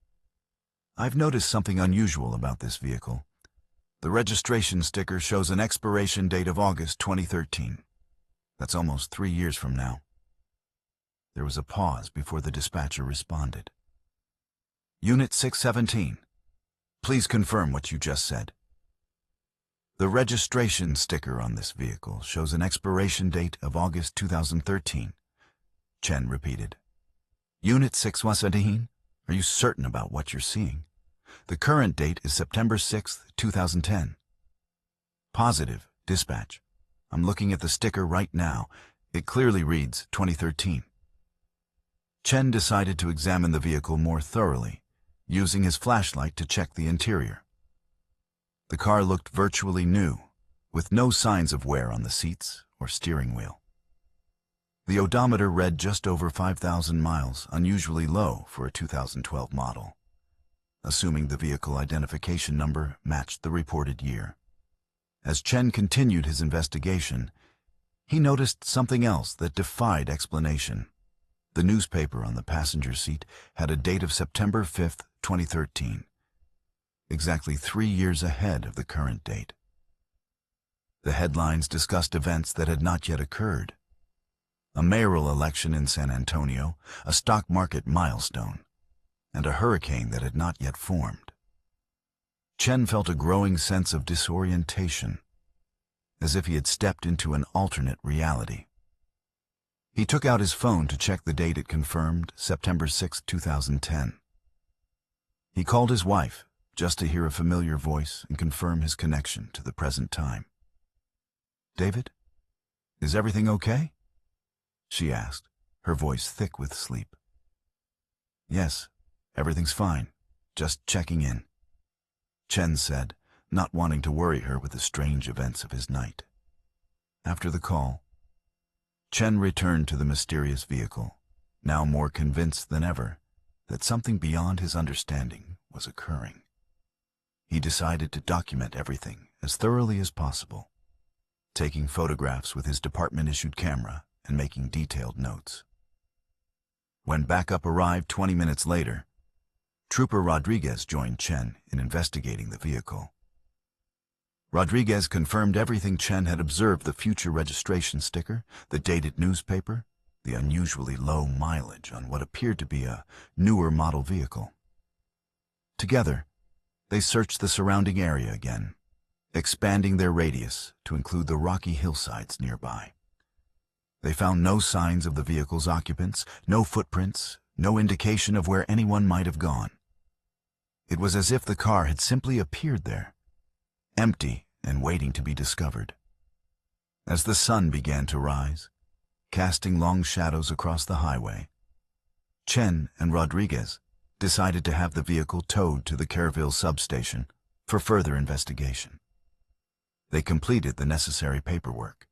I've noticed something unusual about this vehicle. The registration sticker shows an expiration date of August 2013. That's almost 3 years from now. There was a pause before the dispatcher responded. Unit 617. Please confirm what you just said. The registration sticker on this vehicle shows an expiration date of August 2013. Chen repeated. Unit 617, are you certain about what you're seeing? The current date is September 6, 2010. Positive, dispatch. I'm looking at the sticker right now. It clearly reads 2013. Chen decided to examine the vehicle more thoroughly, using his flashlight to check the interior. The car looked virtually new, with no signs of wear on the seats or steering wheel. The odometer read just over 5,000 miles, unusually low for a 2012 model, assuming the vehicle identification number matched the reported year. As Chen continued his investigation, he noticed something else that defied explanation. The newspaper on the passenger seat had a date of September 5, 2013, exactly 3 years ahead of the current date. The headlines discussed events that had not yet occurred. A mayoral election in San Antonio, a stock market milestone, and a hurricane that had not yet formed. Chen felt a growing sense of disorientation, as if he had stepped into an alternate reality. He took out his phone to check the date. It confirmed September 6, 2010. He called his wife, just to hear a familiar voice and confirm his connection to the present time. David, is everything okay? She asked, her voice thick with sleep. Yes, everything's fine. Just checking in, Chen said, not wanting to worry her with the strange events of his night. After the call, Chen returned to the mysterious vehicle, now more convinced than ever that something beyond his understanding was occurring. He decided to document everything as thoroughly as possible, taking photographs with his department-issued camera and making detailed notes. When backup arrived 20 minutes later, Trooper Rodriguez joined Chen in investigating the vehicle. Rodriguez confirmed everything Chen had observed: the future registration sticker, the dated newspaper, the unusually low mileage on what appeared to be a newer model vehicle. Together, they searched the surrounding area again, expanding their radius to include the rocky hillsides nearby. They found no signs of the vehicle's occupants, no footprints, no indication of where anyone might have gone. It was as if the car had simply appeared there, empty and waiting to be discovered. As the sun began to rise, casting long shadows across the highway, Chen and Rodriguez decided to have the vehicle towed to the Caraville substation for further investigation. They completed the necessary paperwork,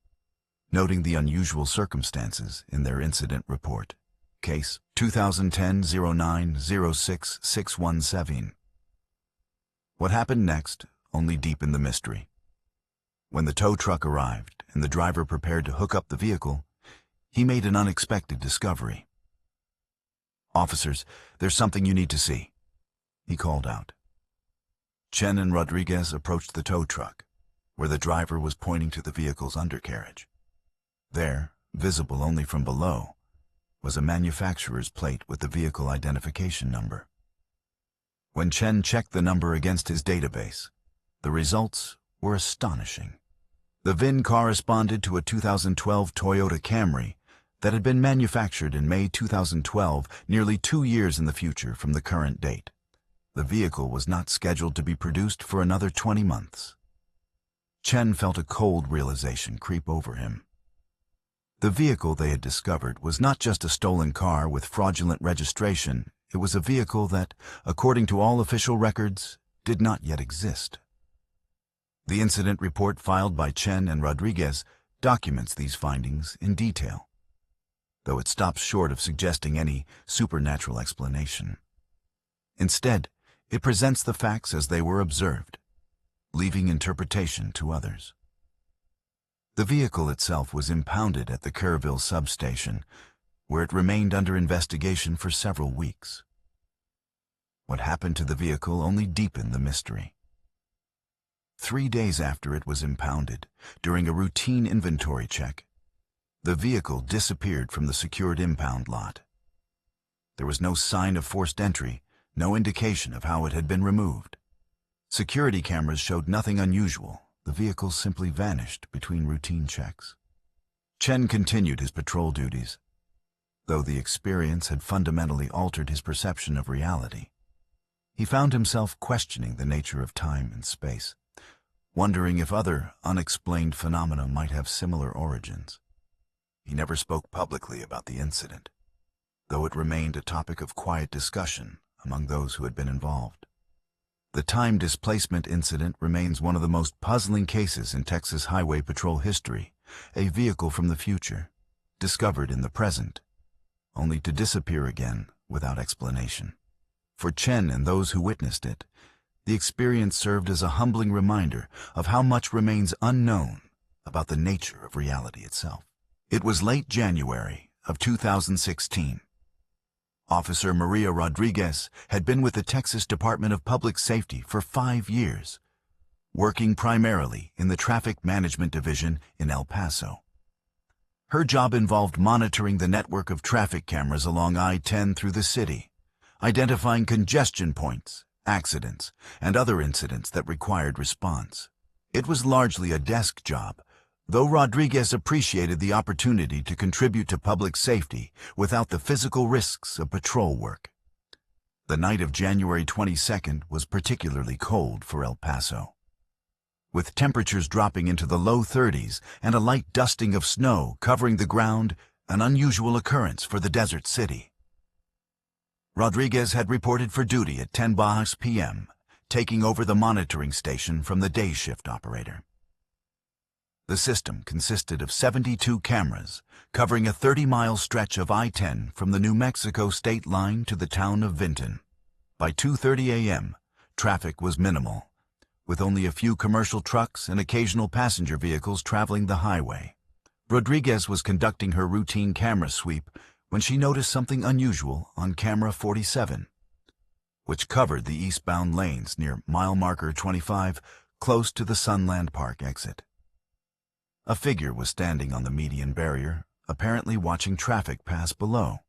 noting the unusual circumstances in their incident report. Case 2010-09-06617. What happened next only deepened the mystery. When the tow truck arrived and the driver prepared to hook up the vehicle, he made an unexpected discovery. Officers, there's something you need to see, he called out. Chen and Rodriguez approached the tow truck, where the driver was pointing to the vehicle's undercarriage. There, visible only from below, was a manufacturer's plate with the vehicle identification number. When Chen checked the number against his database, the results were astonishing. The VIN corresponded to a 2012 Toyota Camry that had been manufactured in May 2012, nearly 2 years in the future from the current date. The vehicle was not scheduled to be produced for another 20 months. Chen felt a cold realization creep over him. The vehicle they had discovered was not just a stolen car with fraudulent registration. It was a vehicle that, according to all official records, did not yet exist. The incident report filed by Chen and Rodriguez documents these findings in detail, though it stops short of suggesting any supernatural explanation. Instead, it presents the facts as they were observed, leaving interpretation to others. The vehicle itself was impounded at the Kerrville substation, where it remained under investigation for several weeks. What happened to the vehicle only deepened the mystery. 3 days after it was impounded, during a routine inventory check, the vehicle disappeared from the secured impound lot. There was no sign of forced entry, no indication of how it had been removed. Security cameras showed nothing unusual. The vehicle simply vanished between routine checks. Chen continued his patrol duties, though the experience had fundamentally altered his perception of reality. He found himself questioning the nature of time and space, wondering if other unexplained phenomena might have similar origins. He never spoke publicly about the incident, though it remained a topic of quiet discussion among those who had been involved. The time displacement incident remains one of the most puzzling cases in Texas Highway Patrol history, a vehicle from the future, discovered in the present, only to disappear again without explanation. For Chen and those who witnessed it, the experience served as a humbling reminder of how much remains unknown about the nature of reality itself. It was late January of 2016. Officer Maria Rodriguez had been with the Texas Department of Public Safety for 5 years, working primarily in the Traffic Management Division in El Paso. Her job involved monitoring the network of traffic cameras along I-10 through the city, identifying congestion points, accidents, and other incidents that required response. It was largely a desk job, though Rodriguez appreciated the opportunity to contribute to public safety without the physical risks of patrol work. The night of January 22nd was particularly cold for El Paso, with temperatures dropping into the low 30s and a light dusting of snow covering the ground, an unusual occurrence for the desert city. Rodriguez had reported for duty at 10 p.m., taking over the monitoring station from the day shift operator. The system consisted of 72 cameras, covering a 30-mile stretch of I-10 from the New Mexico state line to the town of Vinton. By 2:30 a.m., traffic was minimal, with only a few commercial trucks and occasional passenger vehicles traveling the highway. Rodriguez was conducting her routine camera sweep when she noticed something unusual on camera 47, which covered the eastbound lanes near mile marker 25, close to the Sunland Park exit. A figure was standing on the median barrier, apparently watching traffic pass below.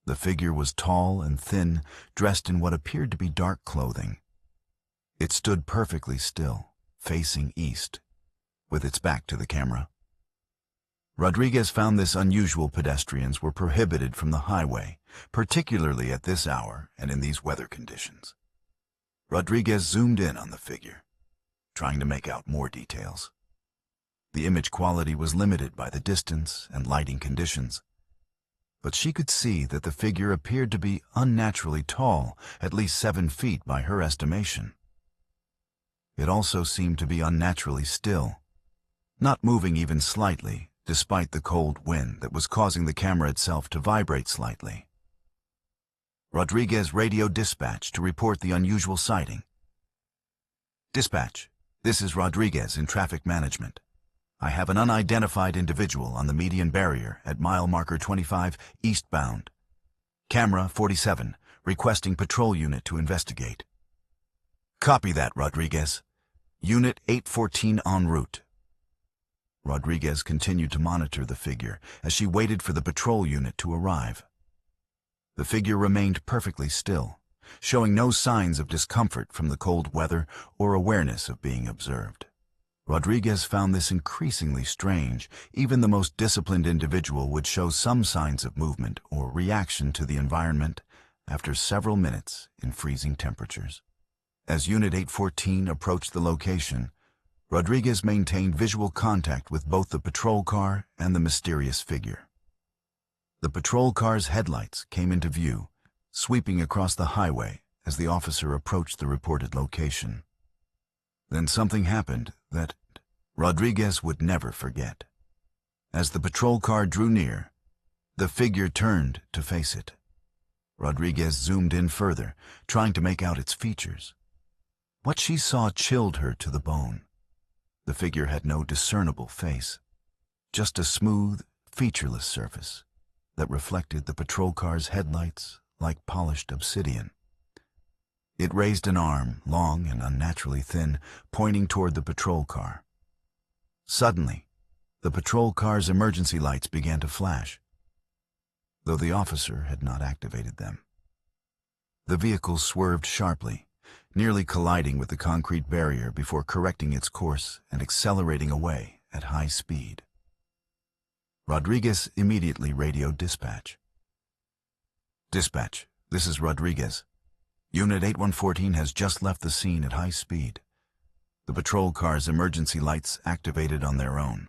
The figure was tall and thin, dressed in what appeared to be dark clothing. It stood perfectly still, facing east, with its back to the camera. Rodriguez found this unusual. Pedestrians were prohibited from the highway, particularly at this hour and in these weather conditions. Rodriguez zoomed in on the figure, trying to make out more details. The image quality was limited by the distance and lighting conditions, but she could see that the figure appeared to be unnaturally tall, at least 7 feet by her estimation. It also seemed to be unnaturally still, not moving even slightly, despite the cold wind that was causing the camera itself to vibrate slightly. Rodriguez radioed dispatch to report the unusual sighting. "Dispatch, this is Rodriguez in traffic management. I have an unidentified individual on the median barrier at mile marker 25 eastbound. Camera 47, requesting patrol unit to investigate." "Copy that, Rodriguez. Unit 814 en route." Rodriguez continued to monitor the figure as she waited for the patrol unit to arrive. The figure remained perfectly still, showing no signs of discomfort from the cold weather or awareness of being observed. Rodriguez found this increasingly strange. Even the most disciplined individual would show some signs of movement or reaction to the environment after several minutes in freezing temperatures. As Unit 814 approached the location, Rodriguez maintained visual contact with both the patrol car and the mysterious figure. The patrol car's headlights came into view, sweeping across the highway as the officer approached the reported location. Then something happened that Rodriguez would never forget. As the patrol car drew near, the figure turned to face it. Rodriguez zoomed in further, trying to make out its features. What she saw chilled her to the bone. The figure had no discernible face, just a smooth, featureless surface that reflected the patrol car's headlights like polished obsidian. It raised an arm, long and unnaturally thin, pointing toward the patrol car. Suddenly, the patrol car's emergency lights began to flash, though the officer had not activated them. The vehicle swerved sharply, nearly colliding with the concrete barrier before correcting its course and accelerating away at high speed. Rodriguez immediately radioed dispatch. "Dispatch, this is Rodriguez. Unit 8114 has just left the scene at high speed. The patrol car's emergency lights activated on their own.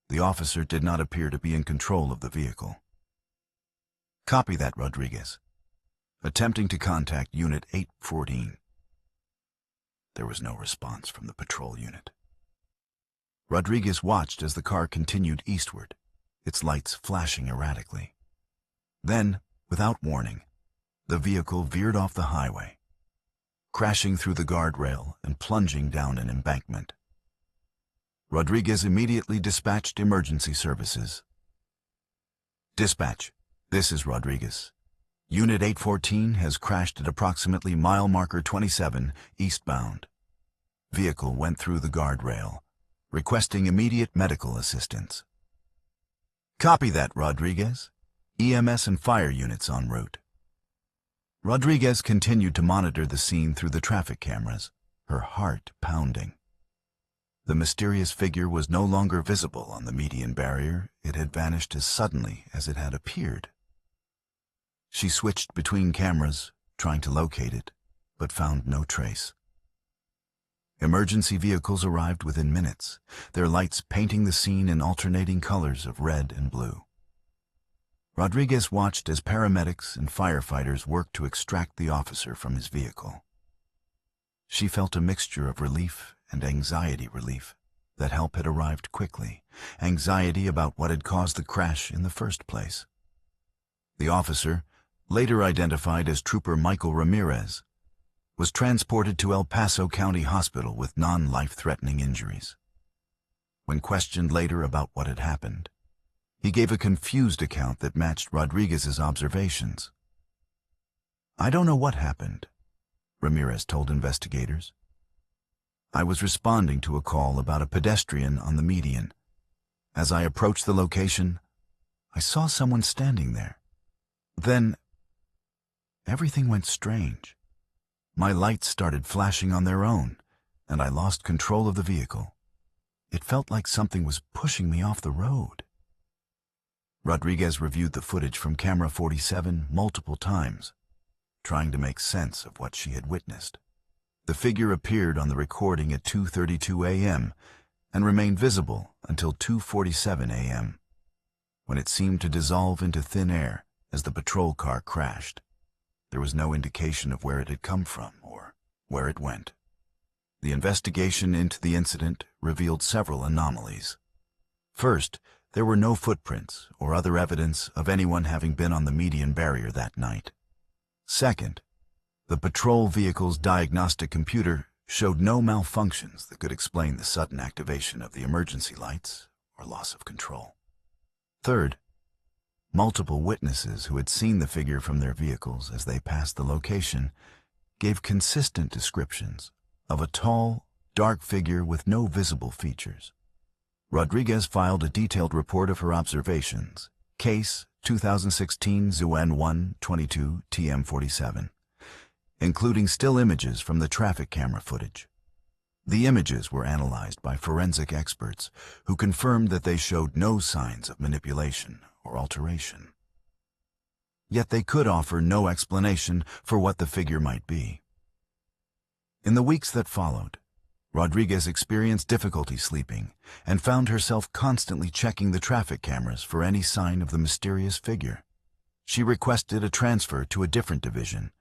The officer did not appear to be in control of the vehicle." "Copy that, Rodriguez. Attempting to contact Unit 814. There was no response from the patrol unit. Rodriguez watched as the car continued eastward, its lights flashing erratically. Then, without warning, the vehicle veered off the highway, crashing through the guardrail and plunging down an embankment. Rodriguez immediately dispatched emergency services. "Dispatch, this is Rodriguez. Unit 814 has crashed at approximately mile marker 27 eastbound. Vehicle went through the guardrail, requesting immediate medical assistance." "Copy that, Rodriguez. EMS and fire units en route." Rodriguez continued to monitor the scene through the traffic cameras, her heart pounding. The mysterious figure was no longer visible on the median barrier. It had vanished as suddenly as it had appeared. She switched between cameras, trying to locate it, but found no trace. Emergency vehicles arrived within minutes, their lights painting the scene in alternating colors of red and blue. Rodriguez watched as paramedics and firefighters worked to extract the officer from his vehicle. She felt a mixture of relief and anxiety. Relief that help had arrived quickly, anxiety about what had caused the crash in the first place. The officer, later identified as Trooper Michael Ramirez, was transported to El Paso County Hospital with non-life-threatening injuries. When questioned later about what had happened, he gave a confused account that matched Rodriguez's observations. "I don't know what happened," Ramirez told investigators. "I was responding to a call about a pedestrian on the median. As I approached the location, I saw someone standing there. Then, everything went strange. My lights started flashing on their own, and I lost control of the vehicle. It felt like something was pushing me off the road." Rodriguez reviewed the footage from camera 47 multiple times, trying to make sense of what she had witnessed. The figure appeared on the recording at 2:32 a.m. and remained visible until 2:47 a.m., when it seemed to dissolve into thin air as the patrol car crashed. There was no indication of where it had come from or where it went. The investigation into the incident revealed several anomalies. First, there were no footprints or other evidence of anyone having been on the median barrier that night. Second, the patrol vehicle's diagnostic computer showed no malfunctions that could explain the sudden activation of the emergency lights or loss of control. Third, multiple witnesses who had seen the figure from their vehicles as they passed the location gave consistent descriptions of a tall, dark figure with no visible features. Rodriguez filed a detailed report of her observations. Case 2016 ZUN 122 TM47, including still images from the traffic camera footage. The images were analyzed by forensic experts who confirmed that they showed no signs of manipulation or alteration. Yet they could offer no explanation for what the figure might be. In the weeks that followed, Rodriguez experienced difficulty sleeping and found herself constantly checking the traffic cameras for any sign of the mysterious figure. She requested a transfer to a different division,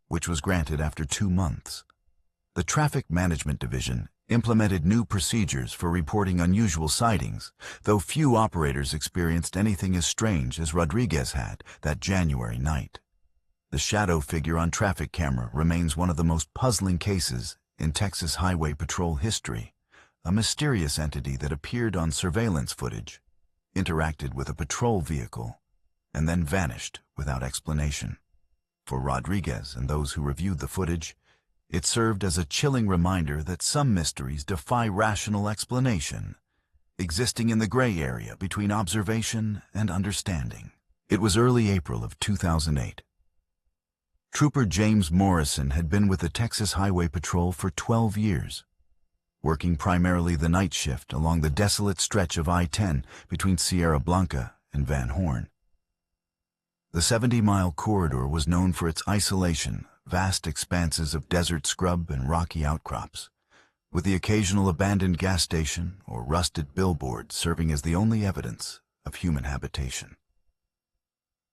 which was granted after 2 months. The Traffic Management Division implemented new procedures for reporting unusual sightings, though few operators experienced anything as strange as Rodriguez had that January night. The shadow figure on traffic camera remains one of the most puzzling cases in Texas Highway Patrol history, a mysterious entity that appeared on surveillance footage, interacted with a patrol vehicle, and then vanished without explanation. For Rodriguez and those who reviewed the footage, it served as a chilling reminder that some mysteries defy rational explanation, existing in the gray area between observation and understanding. It was early April of 2008. Trooper James Morrison had been with the Texas Highway Patrol for 12 years, working primarily the night shift along the desolate stretch of I-10 between Sierra Blanca and Van Horn. The 70-mile corridor was known for its isolation, vast expanses of desert scrub and rocky outcrops, with the occasional abandoned gas station or rusted billboard serving as the only evidence of human habitation.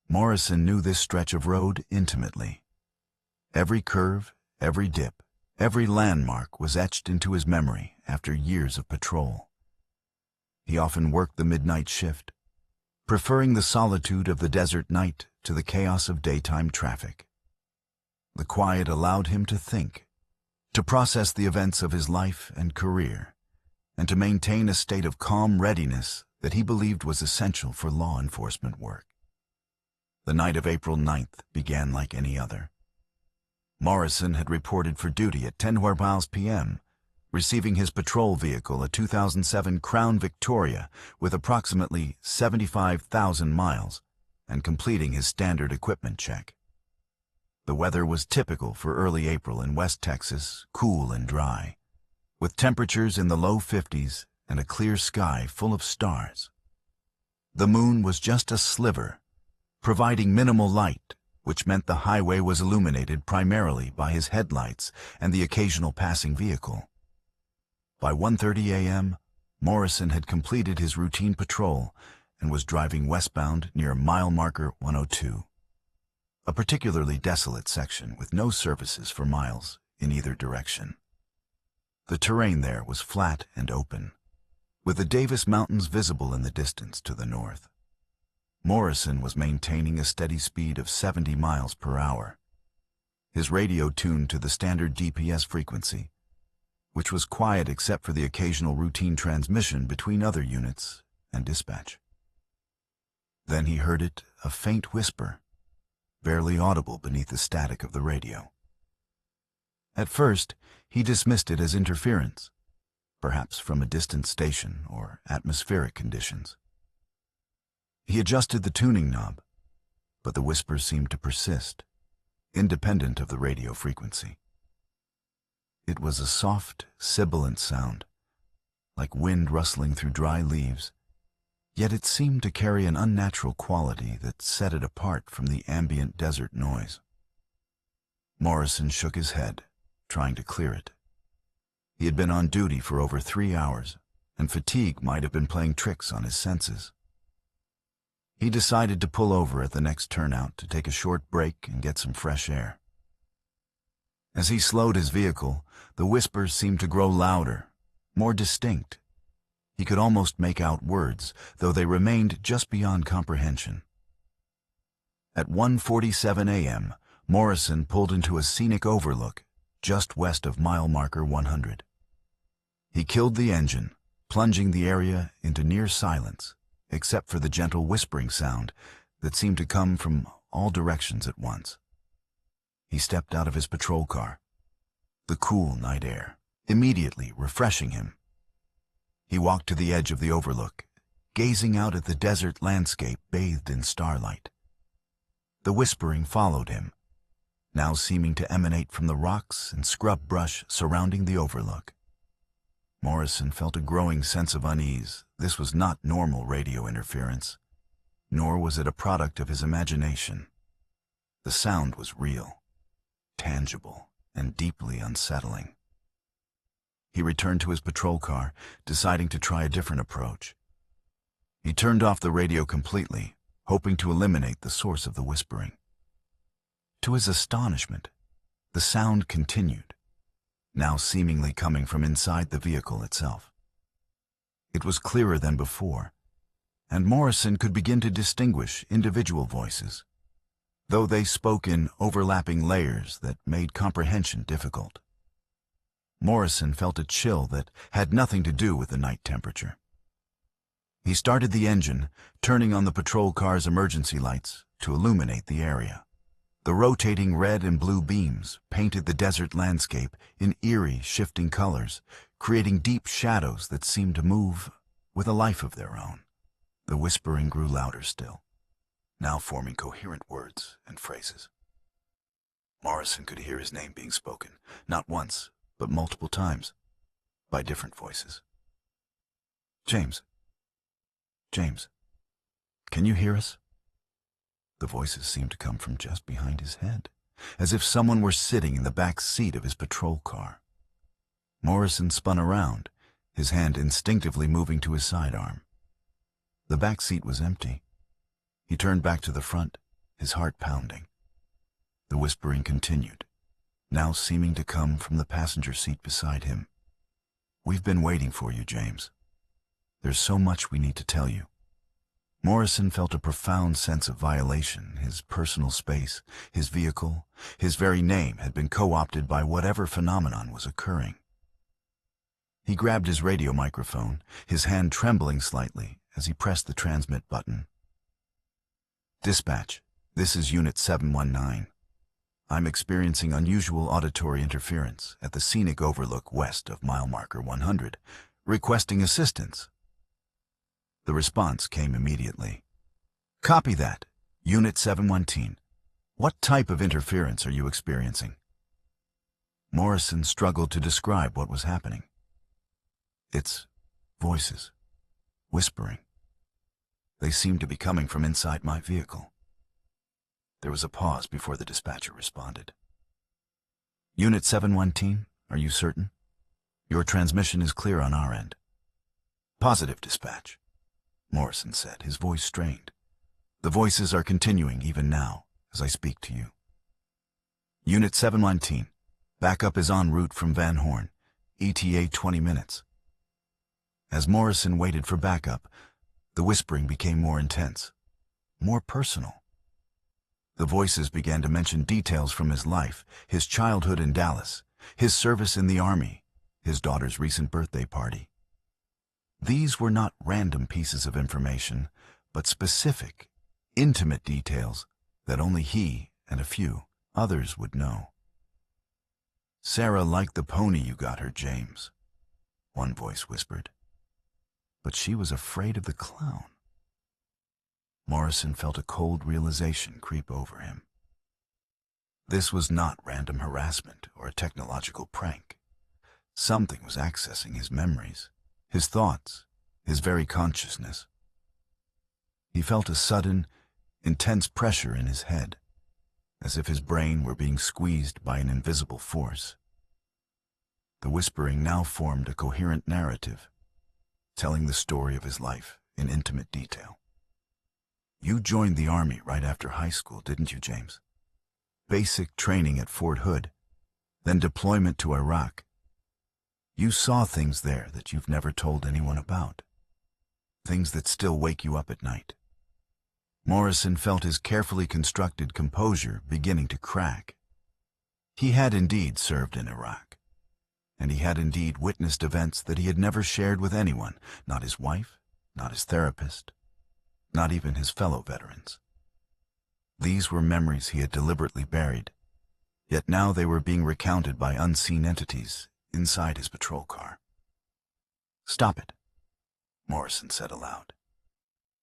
Morrison knew this stretch of road intimately. Every curve, every dip, every landmark was etched into his memory after years of patrol. He often worked the midnight shift, preferring the solitude of the desert night to the chaos of daytime traffic. The quiet allowed him to think, to process the events of his life and career, and to maintain a state of calm readiness that he believed was essential for law enforcement work. The night of April 9th began like any other. Morrison had reported for duty at 10 p.m., receiving his patrol vehicle, a 2007 Crown Victoria with approximately 75,000 miles, and completing his standard equipment check. The weather was typical for early April in West Texas, cool and dry, with temperatures in the low 50s and a clear sky full of stars. The moon was just a sliver, providing minimal light, which meant the highway was illuminated primarily by his headlights and the occasional passing vehicle. By 1:30 a.m., Morrison had completed his routine patrol and was driving westbound near mile marker 102, a particularly desolate section with no services for miles in either direction. The terrain there was flat and open, with the Davis Mountains visible in the distance to the north. Morrison was maintaining a steady speed of 70 miles per hour, his radio tuned to the standard DPS frequency, which was quiet except for the occasional routine transmission between other units and dispatch. Then he heard it, a faint whisper, barely audible beneath the static of the radio. At first, he dismissed it as interference, perhaps from a distant station or atmospheric conditions. He adjusted the tuning knob, but the whisper seemed to persist, independent of the radio frequency. It was a soft, sibilant sound, like wind rustling through dry leaves, yet it seemed to carry an unnatural quality that set it apart from the ambient desert noise. Morrison shook his head, trying to clear it. He had been on duty for over 3 hours, and fatigue might have been playing tricks on his senses. He decided to pull over at the next turnout to take a short break and get some fresh air. As he slowed his vehicle, the whispers seemed to grow louder, more distinct. He could almost make out words, though they remained just beyond comprehension. At 1:47 a.m., Morrison pulled into a scenic overlook just west of mile marker 100. He killed the engine, plunging the area into near silence, except for the gentle whispering sound that seemed to come from all directions at once. He stepped out of his patrol car, the cool night air immediately refreshing him. He walked to the edge of the overlook, gazing out at the desert landscape bathed in starlight. The whispering followed him, now seeming to emanate from the rocks and scrub brush surrounding the overlook. Morrison felt a growing sense of unease. This was not normal radio interference, nor was it a product of his imagination. The sound was real, tangible, and deeply unsettling. He returned to his patrol car, deciding to try a different approach. He turned off the radio completely, hoping to eliminate the source of the whispering. To his astonishment, the sound continued, now seemingly coming from inside the vehicle itself. It was clearer than before, and Morrison could begin to distinguish individual voices, though they spoke in overlapping layers that made comprehension difficult. Morrison felt a chill that had nothing to do with the night temperature. He started the engine, turning on the patrol car's emergency lights to illuminate the area. The rotating red and blue beams painted the desert landscape in eerie, shifting colors, creating deep shadows that seemed to move with a life of their own. The whispering grew louder still, now forming coherent words and phrases. Morrison could hear his name being spoken, not once, but multiple times, by different voices. "James. James. Can you hear us?" The voices seemed to come from just behind his head, as if someone were sitting in the back seat of his patrol car. Morrison spun around, his hand instinctively moving to his sidearm. The back seat was empty. He turned back to the front, his heart pounding. The whispering continued, now seeming to come from the passenger seat beside him. "We've been waiting for you, James. There's so much we need to tell you." Morrison felt a profound sense of violation. His personal space, his vehicle, his very name had been co-opted by whatever phenomenon was occurring. He grabbed his radio microphone, his hand trembling slightly as he pressed the transmit button. "Dispatch, this is Unit 719. I'm experiencing unusual auditory interference at the scenic overlook west of mile marker 100, requesting assistance." The response came immediately. "Copy that, Unit 719. What type of interference are you experiencing?" Morrison struggled to describe what was happening. "It's voices, whispering. They seem to be coming from inside my vehicle." There was a pause before the dispatcher responded. "Unit 719, are you certain? Your transmission is clear on our end." "Positive, dispatch," Morrison said, his voice strained. "The voices are continuing even now, as I speak to you." "Unit 719, backup is en route from Van Horn, ETA 20 minutes. As Morrison waited for backup, the whispering became more intense, more personal. The voices began to mention details from his life, his childhood in Dallas, his service in the Army, his daughter's recent birthday party. These were not random pieces of information, but specific, intimate details that only he and a few others would know. "Sarah liked the pony you got her, James," one voice whispered. "But she was afraid of the clown." Morrison felt a cold realization creep over him. This was not random harassment or a technological prank. Something was accessing his memories, his thoughts, his very consciousness. He felt a sudden, intense pressure in his head, as if his brain were being squeezed by an invisible force. The whispering now formed a coherent narrative, telling the story of his life in intimate detail. "You joined the Army right after high school, didn't you, James? Basic training at Fort Hood, then deployment to Iraq. You saw things there that you've never told anyone about, things that still wake you up at night." Morrison felt his carefully constructed composure beginning to crack. He had indeed served in Iraq, and he had indeed witnessed events that he had never shared with anyone, not his wife, not his therapist, not even his fellow veterans. These were memories he had deliberately buried, yet now they were being recounted by unseen entities inside his patrol car. "Stop it," Morrison said aloud,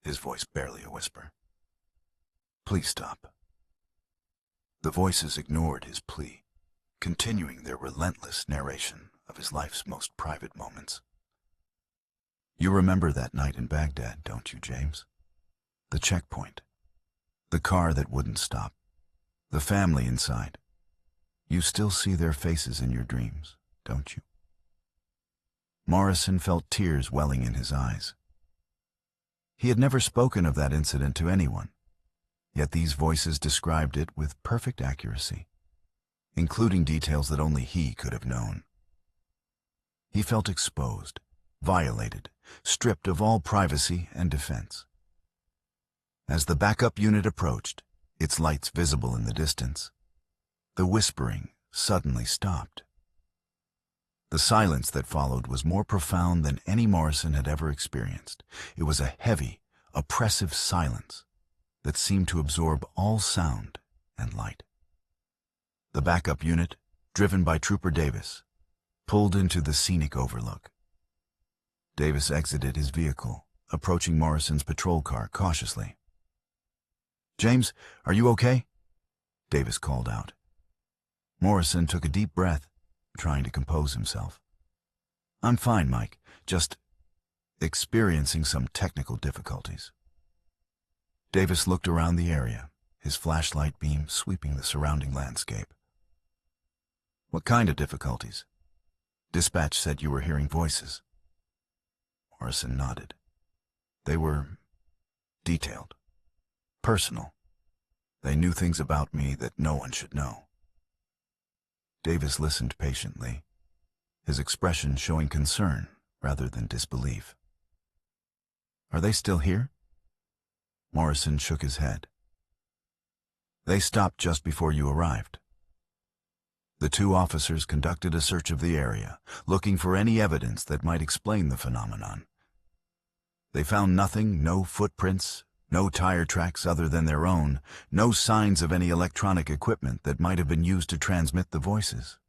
his voice barely a whisper. Please stop. The voices ignored his plea, continuing their relentless narration of his life's most private moments. You remember that night in Baghdad, don't you, James? The checkpoint. The car that wouldn't stop. The family inside. You still see their faces in your dreams, don't you? Morrison felt tears welling in his eyes. He had never spoken of that incident to anyone, yet these voices described it with perfect accuracy, including details that only he could have known. He felt exposed, violated, stripped of all privacy and defense. As the backup unit approached, its lights visible in the distance, the whispering suddenly stopped. The silence that followed was more profound than any Morrison had ever experienced. It was a heavy, oppressive silence that seemed to absorb all sound and light. The backup unit, driven by Trooper Davis, pulled into the scenic overlook. Davis exited his vehicle, approaching Morrison's patrol car cautiously. James, are you okay? Davis called out. Morrison took a deep breath, trying to compose himself. I'm fine, Mike, just experiencing some technical difficulties. Davis looked around the area, his flashlight beam sweeping the surrounding landscape. What kind of difficulties? Dispatch said you were hearing voices. Morrison nodded. They were detailed, personal. They knew things about me that no one should know. Davis listened patiently, his expression showing concern rather than disbelief. Are they still here? Morrison shook his head. They stopped just before you arrived. The two officers conducted a search of the area, looking for any evidence that might explain the phenomenon. They found nothing, no footprints, no tire tracks other than their own, no signs of any electronic equipment that might have been used to transmit the voices.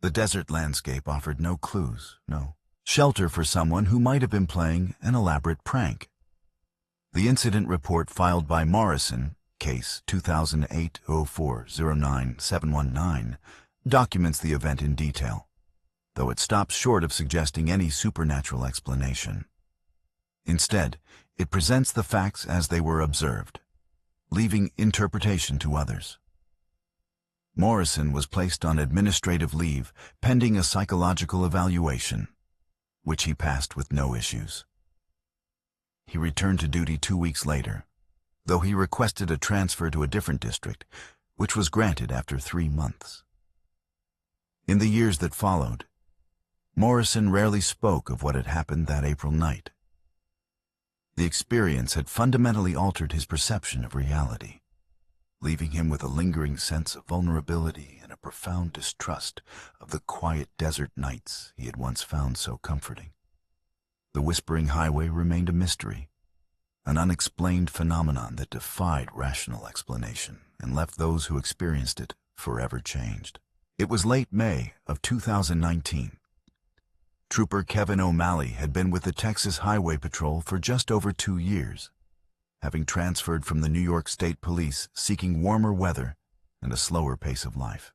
The desert landscape offered no clues, no shelter for someone who might have been playing an elaborate prank. The incident report filed by Morrison, case 2008-04-09719, documents the event in detail, though it stops short of suggesting any supernatural explanation. Instead, it presents the facts as they were observed, leaving interpretation to others. Morrison was placed on administrative leave pending a psychological evaluation, which he passed with no issues. He returned to duty 2 weeks later, though he requested a transfer to a different district, which was granted after 3 months. In the years that followed, Morrison rarely spoke of what had happened that April night. The experience had fundamentally altered his perception of reality, leaving him with a lingering sense of vulnerability and a profound distrust of the quiet desert nights he had once found so comforting. The Whispering Highway remained a mystery, an unexplained phenomenon that defied rational explanation and left those who experienced it forever changed. It was late May of 2019. Trooper Kevin O'Malley had been with the Texas Highway Patrol for just over 2 years, having transferred from the New York State Police seeking warmer weather and a slower pace of life.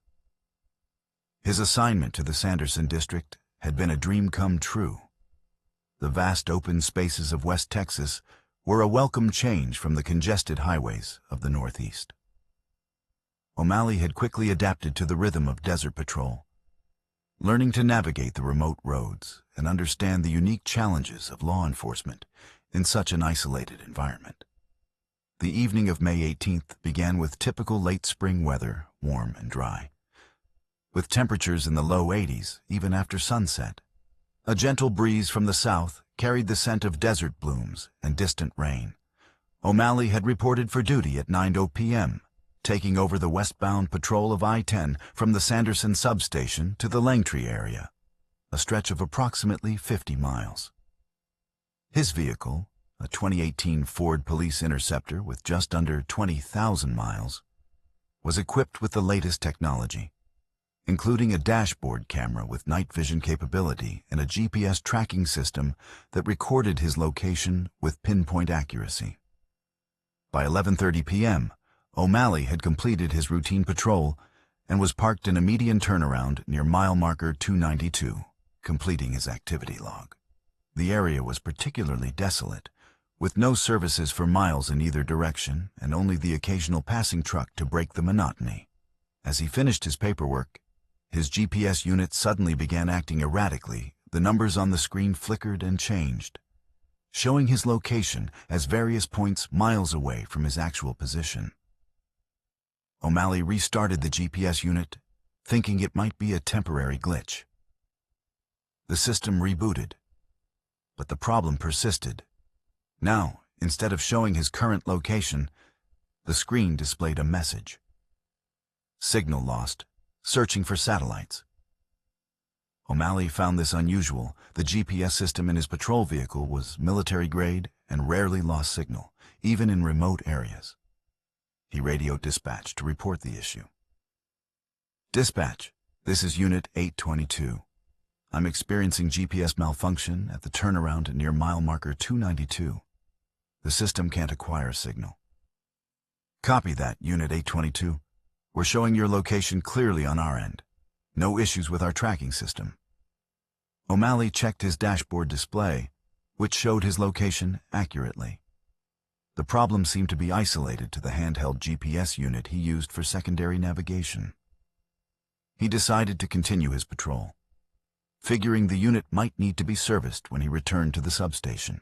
His assignment to the Sanderson District had been a dream come true. The vast open spaces of West Texas were a welcome change from the congested highways of the Northeast. O'Malley had quickly adapted to the rhythm of desert patrol, learning to navigate the remote roads and understand the unique challenges of law enforcement in such an isolated environment. The evening of May 18th began with typical late spring weather, warm and dry, with temperatures in the low 80s even after sunset. A gentle breeze from the south carried the scent of desert blooms and distant rain. O'Malley had reported for duty at 9:00 p.m., taking over the westbound patrol of I-10 from the Sanderson substation to the Langtree area, a stretch of approximately 50 miles. His vehicle, a 2018 Ford Police Interceptor with just under 20,000 miles, was equipped with the latest technology, including a dashboard camera with night vision capability and a GPS tracking system that recorded his location with pinpoint accuracy. By 11:30 p.m., O'Malley had completed his routine patrol and was parked in a median turnaround near mile marker 292, completing his activity log. The area was particularly desolate, with no services for miles in either direction and only the occasional passing truck to break the monotony. As he finished his paperwork, his GPS unit suddenly began acting erratically. The numbers on the screen flickered and changed, showing his location as various points miles away from his actual position. O'Malley restarted the GPS unit, thinking it might be a temporary glitch. The system rebooted, but the problem persisted. Now, instead of showing his current location, the screen displayed a message. Signal lost. Searching for satellites. O'Malley found this unusual. The GPS system in his patrol vehicle was military-grade and rarely lost signal, even in remote areas. He radioed dispatch to report the issue. Dispatch, this is Unit 822. I'm experiencing GPS malfunction at the turnaround near mile marker 292. The system can't acquire signal. Copy that, Unit 822. We're showing your location clearly on our end. No issues with our tracking system. O'Malley checked his dashboard display, which showed his location accurately. The problem seemed to be isolated to the handheld GPS unit he used for secondary navigation. He decided to continue his patrol, figuring the unit might need to be serviced when he returned to the substation.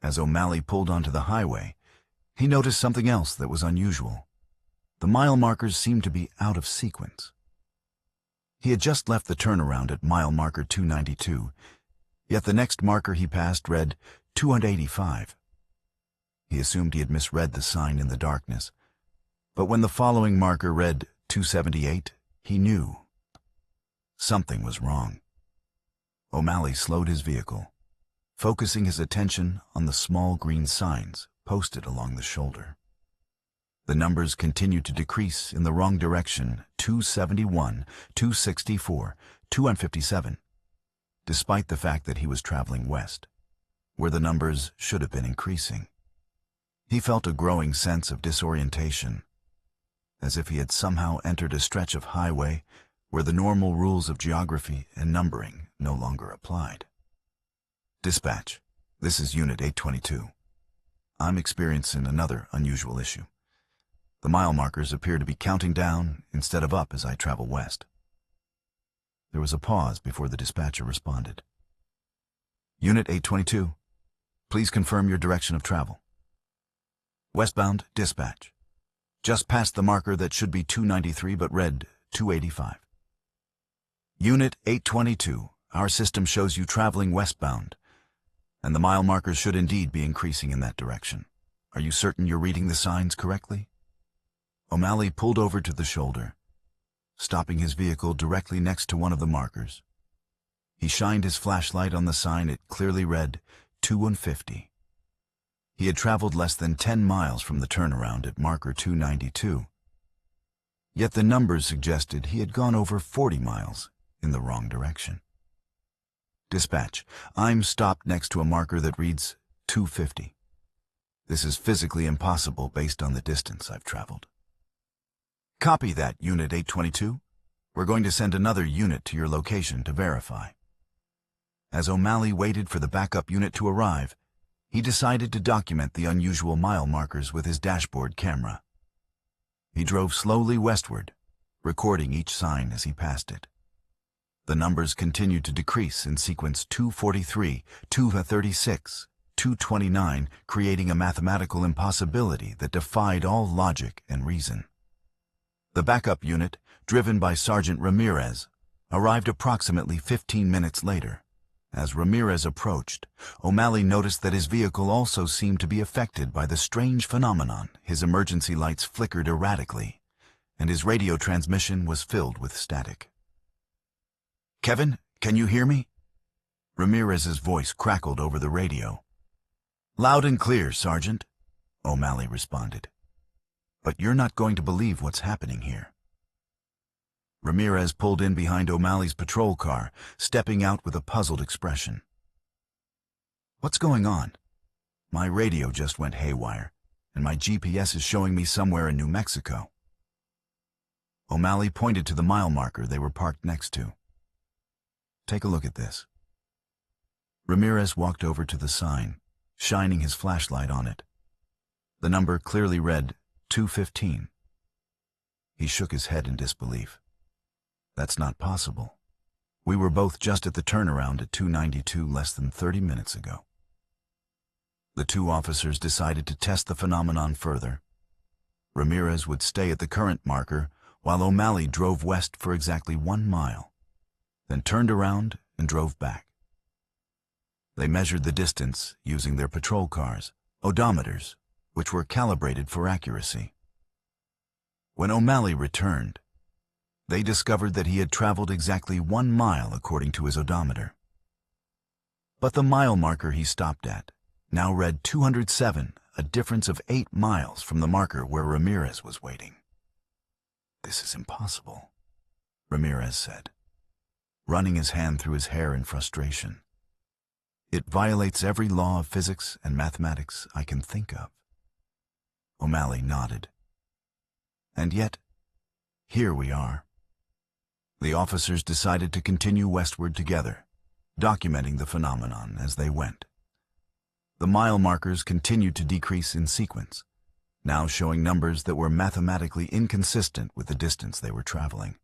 As O'Malley pulled onto the highway, he noticed something else that was unusual. The mile markers seemed to be out of sequence. He had just left the turnaround at mile marker 292, yet the next marker he passed read 285. He assumed he had misread the sign in the darkness, but when the following marker read 278, he knew something was wrong. O'Malley slowed his vehicle, focusing his attention on the small green signs posted along the shoulder. The numbers continued to decrease in the wrong direction, 271, 264, 257, despite the fact that he was traveling west, where the numbers should have been increasing. He felt a growing sense of disorientation, as if he had somehow entered a stretch of highway where the normal rules of geography and numbering no longer applied. Dispatch, this is Unit 822. I'm experiencing another unusual issue. The mile markers appear to be counting down instead of up as I travel west. There was a pause before the dispatcher responded. Unit 822, please confirm your direction of travel. Westbound, dispatch. Just past the marker that should be 293 but read 285. Unit 822, our system shows you traveling westbound, and the mile markers should indeed be increasing in that direction. Are you certain you're reading the signs correctly? O'Malley pulled over to the shoulder, stopping his vehicle directly next to one of the markers. He shined his flashlight on the sign. It clearly read 250. He had traveled less than 10 miles from the turnaround at marker 292. Yet the numbers suggested he had gone over 40 miles in the wrong direction. Dispatch, I'm stopped next to a marker that reads 250. This is physically impossible based on the distance I've traveled. Copy that, Unit 822. We're going to send another unit to your location to verify. As O'Malley waited for the backup unit to arrive, he decided to document the unusual mile markers with his dashboard camera. He drove slowly westward, recording each sign as he passed it. The numbers continued to decrease in sequence 243, 236, 229, creating a mathematical impossibility that defied all logic and reason. The backup unit, driven by Sergeant Ramirez, arrived approximately 15 minutes later. As Ramirez approached, O'Malley noticed that his vehicle also seemed to be affected by the strange phenomenon. His emergency lights flickered erratically, and his radio transmission was filled with static. "Kevin, can you hear me?" Ramirez's voice crackled over the radio. "Loud and clear, Sergeant," O'Malley responded. "But you're not going to believe what's happening here." Ramirez pulled in behind O'Malley's patrol car, stepping out with a puzzled expression. "What's going on? My radio just went haywire, and my GPS is showing me somewhere in New Mexico." O'Malley pointed to the mile marker they were parked next to. "Take a look at this." Ramirez walked over to the sign, shining his flashlight on it. The number clearly read 215. He shook his head in disbelief. "That's not possible. We were both just at the turnaround at 292 less than 30 minutes ago." The two officers decided to test the phenomenon further. Ramirez would stay at the current marker, while O'Malley drove west for exactly 1 mile, then turned around and drove back. They measured the distance using their patrol cars, odometers, which were calibrated for accuracy. When O'Malley returned, they discovered that he had traveled exactly 1 mile according to his odometer. But the mile marker he stopped at now read 207, a difference of 8 miles from the marker where Ramirez was waiting. "This is impossible," Ramirez said, running his hand through his hair in frustration. "It violates every law of physics and mathematics I can think of." O'Malley nodded. "And yet, here we are." The officers decided to continue westward together, documenting the phenomenon as they went. The mile markers continued to decrease in sequence, now showing numbers that were mathematically inconsistent with the distance they were traveling.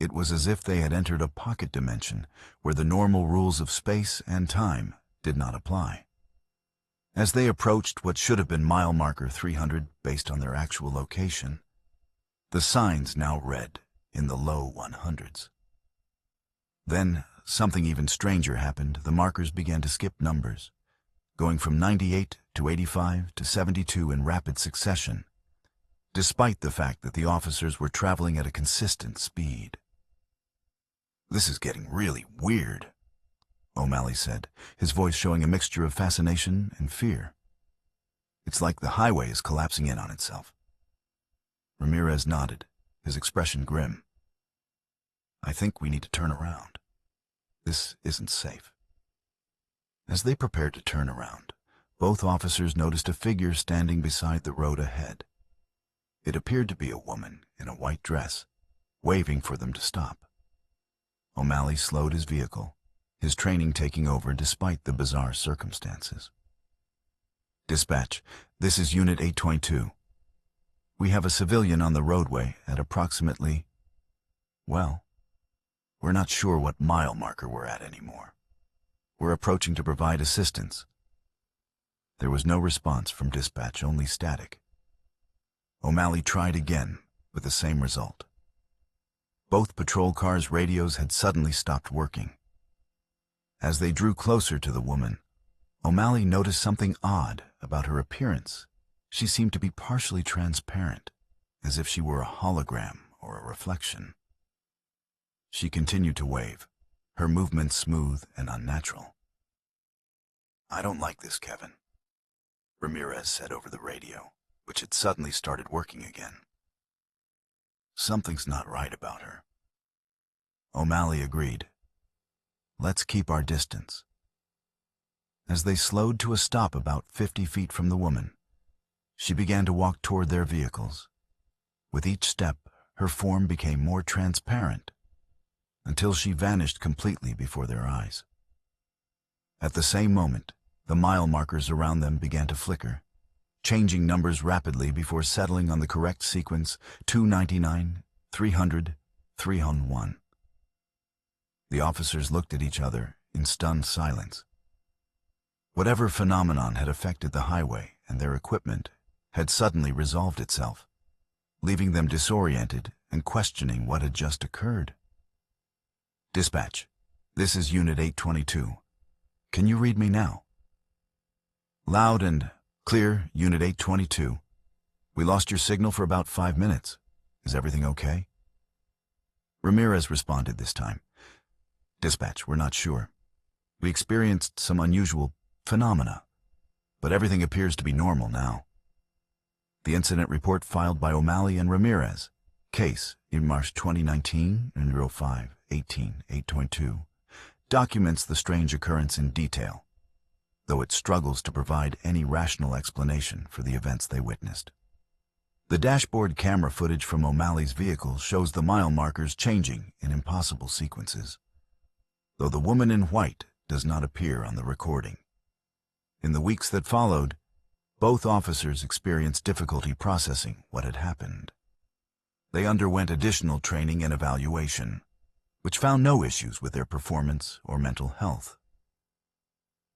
It was as if they had entered a pocket dimension where the normal rules of space and time did not apply. As they approached what should have been mile marker 300 based on their actual location, the signs now read in the low 100s. Then, something even stranger happened. The markers began to skip numbers, going from 98 to 85 to 72 in rapid succession, despite the fact that the officers were traveling at a consistent speed. "This is getting really weird," O'Malley said, his voice showing a mixture of fascination and fear. "It's like the highway is collapsing in on itself." Ramirez nodded, his expression grim. "I think we need to turn around. This isn't safe." As they prepared to turn around, both officers noticed a figure standing beside the road ahead. It appeared to be a woman in a white dress, waving for them to stop. O'Malley slowed his vehicle, his training taking over despite the bizarre circumstances. "Dispatch, this is Unit 822. We have a civilian on the roadway at approximately, well, we're not sure what mile marker we're at anymore. We're approaching to provide assistance." There was no response from dispatch, only static. O'Malley tried again with the same result. Both patrol cars' radios had suddenly stopped working. As they drew closer to the woman, O'Malley noticed something odd about her appearance. She seemed to be partially transparent, as if she were a hologram or a reflection. She continued to wave, her movements smooth and unnatural. "I don't like this, Kevin," Ramirez said over the radio, which had suddenly started working again. "Something's not right about her." O'Malley agreed. "Let's keep our distance." As they slowed to a stop about 50 feet from the woman, she began to walk toward their vehicles. With each step, her form became more transparent, until she vanished completely before their eyes. At the same moment, the mile markers around them began to flicker, changing numbers rapidly before settling on the correct sequence: 299, 300, 301. The officers looked at each other in stunned silence. Whatever phenomenon had affected the highway and their equipment had suddenly resolved itself, leaving them disoriented and questioning what had just occurred. "Dispatch, this is Unit 822. Can you read me now?" "Loud and clear, Unit 822. We lost your signal for about 5 minutes. Is everything okay?" Ramirez responded this time. "Dispatch, we're not sure. We experienced some unusual phenomena, but everything appears to be normal now." The incident report filed by O'Malley and Ramirez. Case In March 2019, in 05-18-8.2, documents the strange occurrence in detail, though it struggles to provide any rational explanation for the events they witnessed. The dashboard camera footage from O'Malley's vehicle shows the mile markers changing in impossible sequences, though the woman in white does not appear on the recording. In the weeks that followed, both officers experienced difficulty processing what had happened. They underwent additional training and evaluation, which found no issues with their performance or mental health.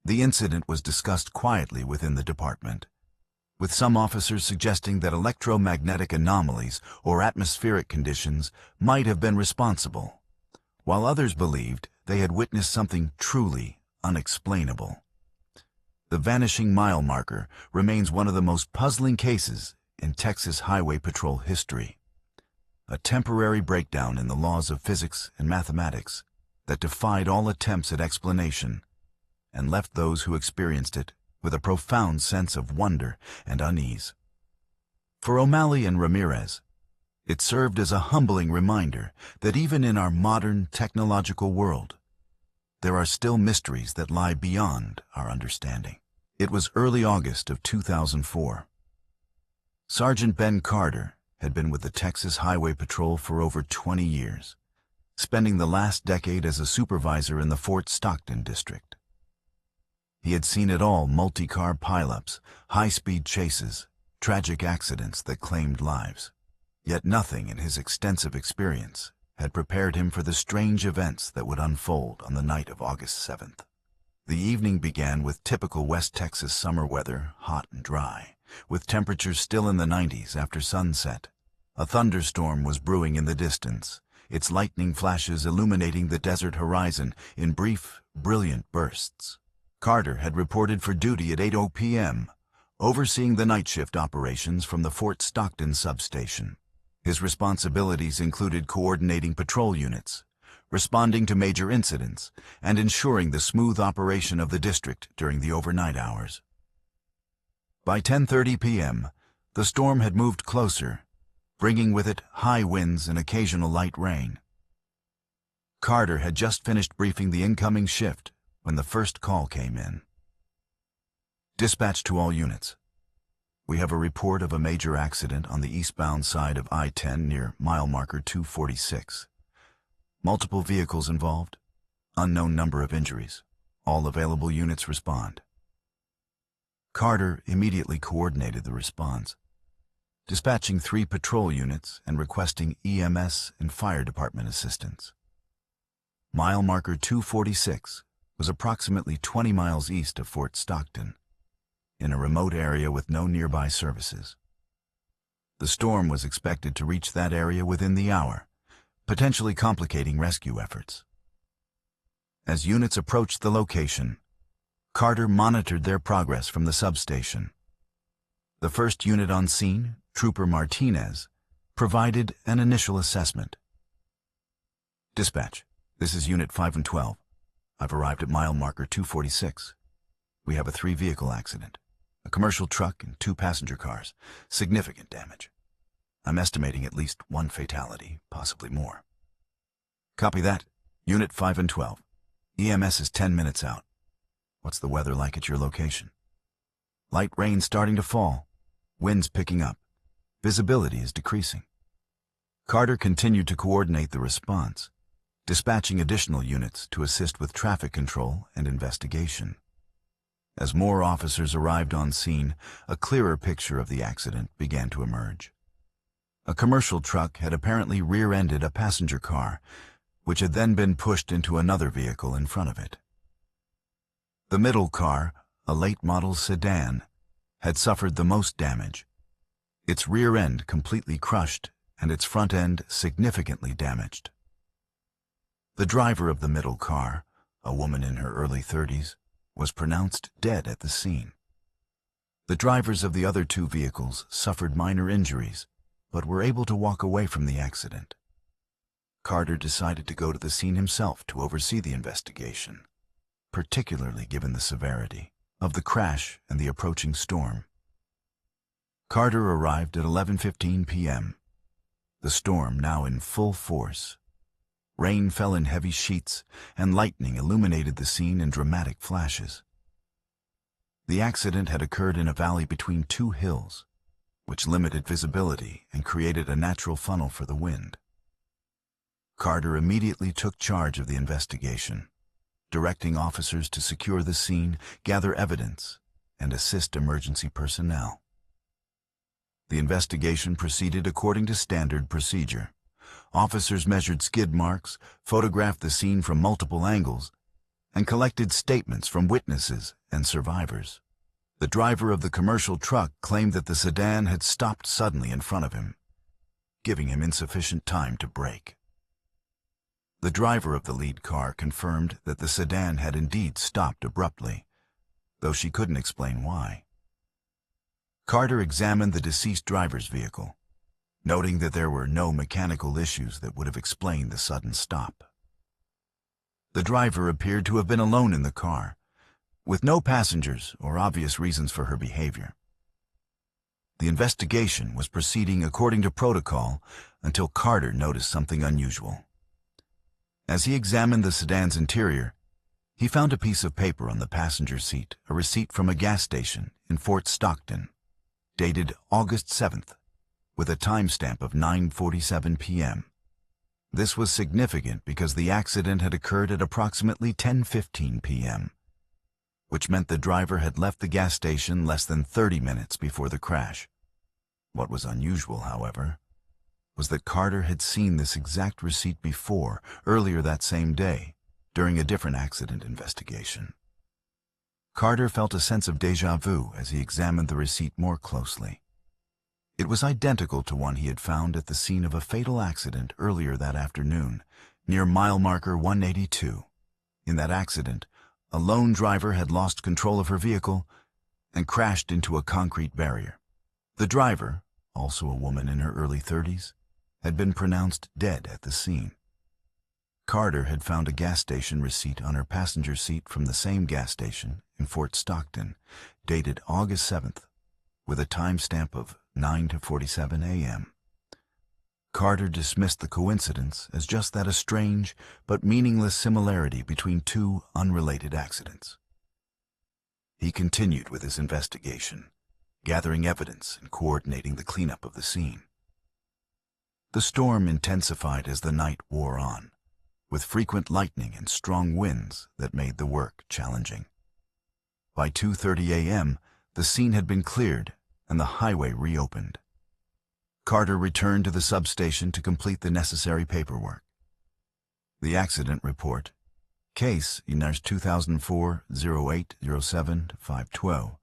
The incident was discussed quietly within the department, with some officers suggesting that electromagnetic anomalies or atmospheric conditions might have been responsible, while others believed they had witnessed something truly unexplainable. The vanishing mile marker remains one of the most puzzling cases in Texas Highway Patrol history. A temporary breakdown in the laws of physics and mathematics that defied all attempts at explanation and left those who experienced it with a profound sense of wonder and unease. For O'Malley and Ramirez, it served as a humbling reminder that even in our modern technological world, there are still mysteries that lie beyond our understanding. It was early August of 2004. Sergeant Ben Carter had been with the Texas Highway Patrol for over 20 years, spending the last decade as a supervisor in the Fort Stockton district. He had seen it all: multi-car pileups, high-speed chases, tragic accidents that claimed lives. Yet nothing in his extensive experience had prepared him for the strange events that would unfold on the night of August 7th. The evening began with typical West Texas summer weather, hot and dry, with temperatures still in the 90s after sunset. A thunderstorm was brewing in the distance, its lightning flashes illuminating the desert horizon in brief, brilliant bursts. Carter had reported for duty at 8:00 p.m., overseeing the night shift operations from the Fort Stockton substation. His responsibilities included coordinating patrol units, responding to major incidents, and ensuring the smooth operation of the district during the overnight hours. By 10:30 p.m., the storm had moved closer, bringing with it high winds and occasional light rain. Carter had just finished briefing the incoming shift when the first call came in. Dispatch to all units. We have a report of a major accident on the eastbound side of I-10 near mile marker 246. Multiple vehicles involved, unknown number of injuries. All available units respond. Carter immediately coordinated the response, dispatching 3 patrol units and requesting EMS and fire department assistance. Mile marker 246 was approximately 20 miles east of Fort Stockton, in a remote area with no nearby services. The storm was expected to reach that area within the hour, potentially complicating rescue efforts. As units approached the location, Carter monitored their progress from the substation. The first unit on scene, Trooper Martinez, provided an initial assessment. Dispatch, this is Unit 5 and 12. I've arrived at mile marker 246. We have a 3-vehicle accident, a commercial truck and 2 passenger cars, significant damage. I'm estimating at least 1 fatality, possibly more. Copy that, Unit 5 and 12. EMS is 10 minutes out. What's the weather like at your location? Light rain starting to fall, winds picking up, visibility is decreasing. Carter continued to coordinate the response, dispatching additional units to assist with traffic control and investigation. As more officers arrived on scene, a clearer picture of the accident began to emerge. A commercial truck had apparently rear-ended a passenger car, which had then been pushed into another vehicle in front of it. The middle car, a late-model sedan, had suffered the most damage, its rear end completely crushed and its front end significantly damaged. The driver of the middle car, a woman in her early 30s, was pronounced dead at the scene. The drivers of the other 2 vehicles suffered minor injuries, but were able to walk away from the accident. Carter decided to go to the scene himself to oversee the investigation, particularly given the severity of the crash and the approaching storm. Carter arrived at 11:15 p.m. the storm now in full force. Rain fell in heavy sheets, and lightning illuminated the scene in dramatic flashes. The accident had occurred in a valley between two hills, which limited visibility and created a natural funnel for the wind. Carter immediately took charge of the investigation, directing officers to secure the scene, gather evidence, and assist emergency personnel. The investigation proceeded according to standard procedure. Officers measured skid marks, photographed the scene from multiple angles, and collected statements from witnesses and survivors. The driver of the commercial truck claimed that the sedan had stopped suddenly in front of him, giving him insufficient time to brake. The driver of the lead car confirmed that the sedan had indeed stopped abruptly, though she couldn't explain why. Carter examined the deceased driver's vehicle, noting that there were no mechanical issues that would have explained the sudden stop. The driver appeared to have been alone in the car, with no passengers or obvious reasons for her behavior. The investigation was proceeding according to protocol until Carter noticed something unusual. As he examined the sedan's interior, he found a piece of paper on the passenger seat, a receipt from a gas station in Fort Stockton, dated August 7th, with a timestamp of 9:47 p.m. This was significant because the accident had occurred at approximately 10:15 p.m., which meant the driver had left the gas station less than 30 minutes before the crash. What was unusual, however, was that Carter had seen this exact receipt before, earlier that same day, during a different accident investigation. Carter felt a sense of déjà vu as he examined the receipt more closely. It was identical to one he had found at the scene of a fatal accident earlier that afternoon, near mile marker 182. In that accident, a lone driver had lost control of her vehicle and crashed into a concrete barrier. The driver, also a woman in her early 30s, had been pronounced dead at the scene. Carter had found a gas station receipt on her passenger seat from the same gas station in Fort Stockton, dated August 7th, with a timestamp of 9:47 a.m. Carter dismissed the coincidence as just that, a strange but meaningless similarity between two unrelated accidents. He continued with his investigation, gathering evidence and coordinating the cleanup of the scene. The storm intensified as the night wore on, with frequent lightning and strong winds that made the work challenging. By 2:30 a.m., the scene had been cleared and the highway reopened. Carter returned to the substation to complete the necessary paperwork. The accident report, case INARS 2004-08-07-512,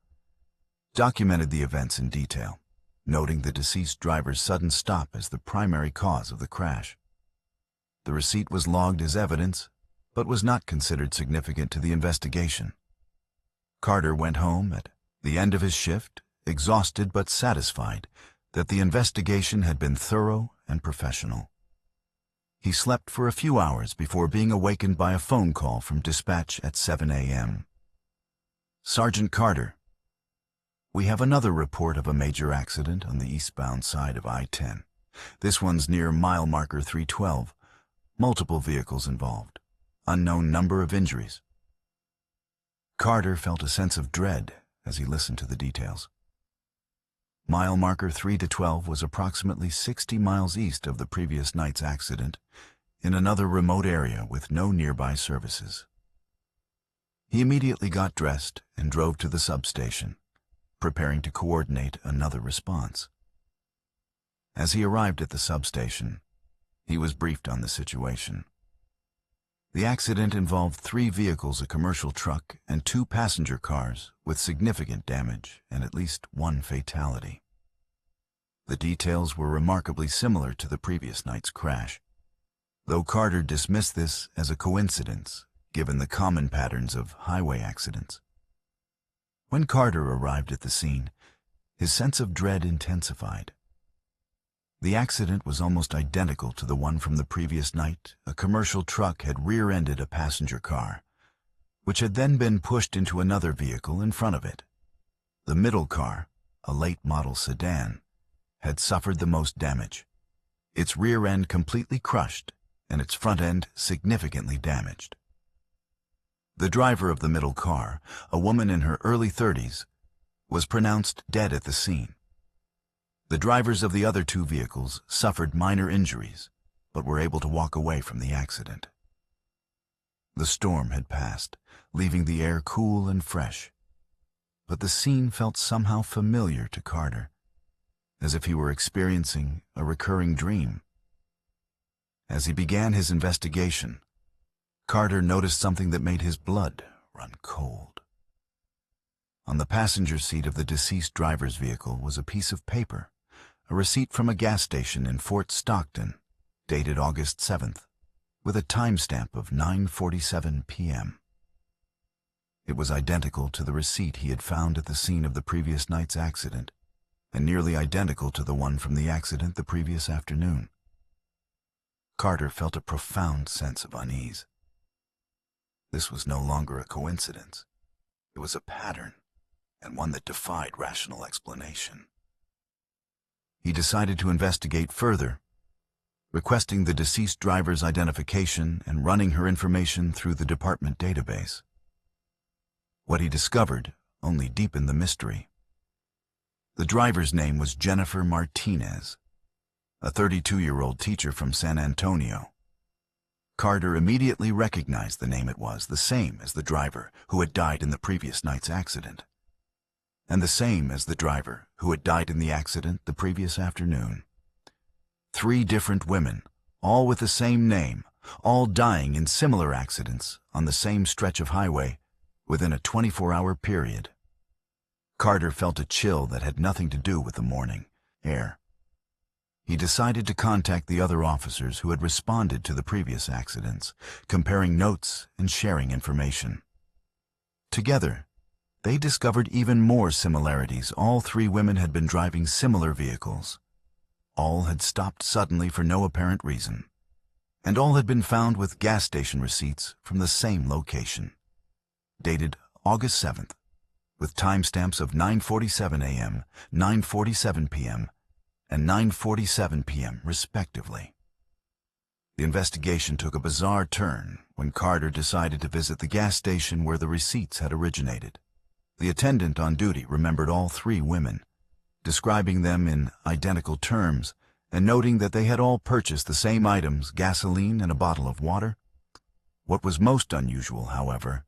documented the events in detail, noting the deceased driver's sudden stop as the primary cause of the crash. The receipt was logged as evidence, but was not considered significant to the investigation. Carter went home at the end of his shift, exhausted but satisfied that the investigation had been thorough and professional. He slept for a few hours before being awakened by a phone call from dispatch at 7 a.m. Sergeant Carter, we have another report of a major accident on the eastbound side of I-10. This one's near mile marker 312. Multiple vehicles involved. Unknown number of injuries. Carter felt a sense of dread as he listened to the details. Mile marker 3-12 was approximately 60 miles east of the previous night's accident, in another remote area with no nearby services. He immediately got dressed and drove to the substation, preparing to coordinate another response. As he arrived at the substation, he was briefed on the situation. The accident involved 3 vehicles, a commercial truck, and 2 passenger cars with significant damage and at least 1 fatality. The details were remarkably similar to the previous night's crash, though Carter dismissed this as a coincidence given the common patterns of highway accidents. When Carter arrived at the scene, his sense of dread intensified. The accident was almost identical to the one from the previous night. A commercial truck had rear-ended a passenger car, which had then been pushed into another vehicle in front of it. The middle car, a late-model sedan, had suffered the most damage. its rear end completely crushed and its front end significantly damaged. The driver of the middle car, a woman in her early 30s, was pronounced dead at the scene. The drivers of the other two vehicles suffered minor injuries, but were able to walk away from the accident. The storm had passed, leaving the air cool and fresh, but the scene felt somehow familiar to Carter, as if he were experiencing a recurring dream. As he began his investigation, Carter noticed something that made his blood run cold. On the passenger seat of the deceased driver's vehicle was a piece of paper, a receipt from a gas station in Fort Stockton, dated August 7th, with a timestamp of 9:47 p.m. It was identical to the receipt he had found at the scene of the previous night's accident, and nearly identical to the one from the accident the previous afternoon. Carter felt a profound sense of unease. This was no longer a coincidence. It was a pattern, and one that defied rational explanation. He decided to investigate further, requesting the deceased driver's identification and running her information through the department database. What he discovered only deepened the mystery. The driver's name was Jennifer Martinez, a 32-year-old teacher from San Antonio. Carter immediately recognized the name. It was the same as the driver who had died in the previous night's accident, and the same as the driver who had died in the accident the previous afternoon. 3 different women, all with the same name, all dying in similar accidents on the same stretch of highway within a 24-hour period. Carter felt a chill that had nothing to do with the morning air. He decided to contact the other officers who had responded to the previous accidents, comparing notes and sharing information. Together, they discovered even more similarities. All 3 women had been driving similar vehicles. All had stopped suddenly for no apparent reason, and all had been found with gas station receipts from the same location, dated August 7th, with timestamps of 9:47 a.m., 9:47 p.m., and 9:47 p.m. respectively. The investigation took a bizarre turn when Carter decided to visit the gas station where the receipts had originated. The attendant on duty remembered all 3 women, describing them in identical terms and noting that they had all purchased the same items, gasoline and a bottle of water. What was most unusual, however,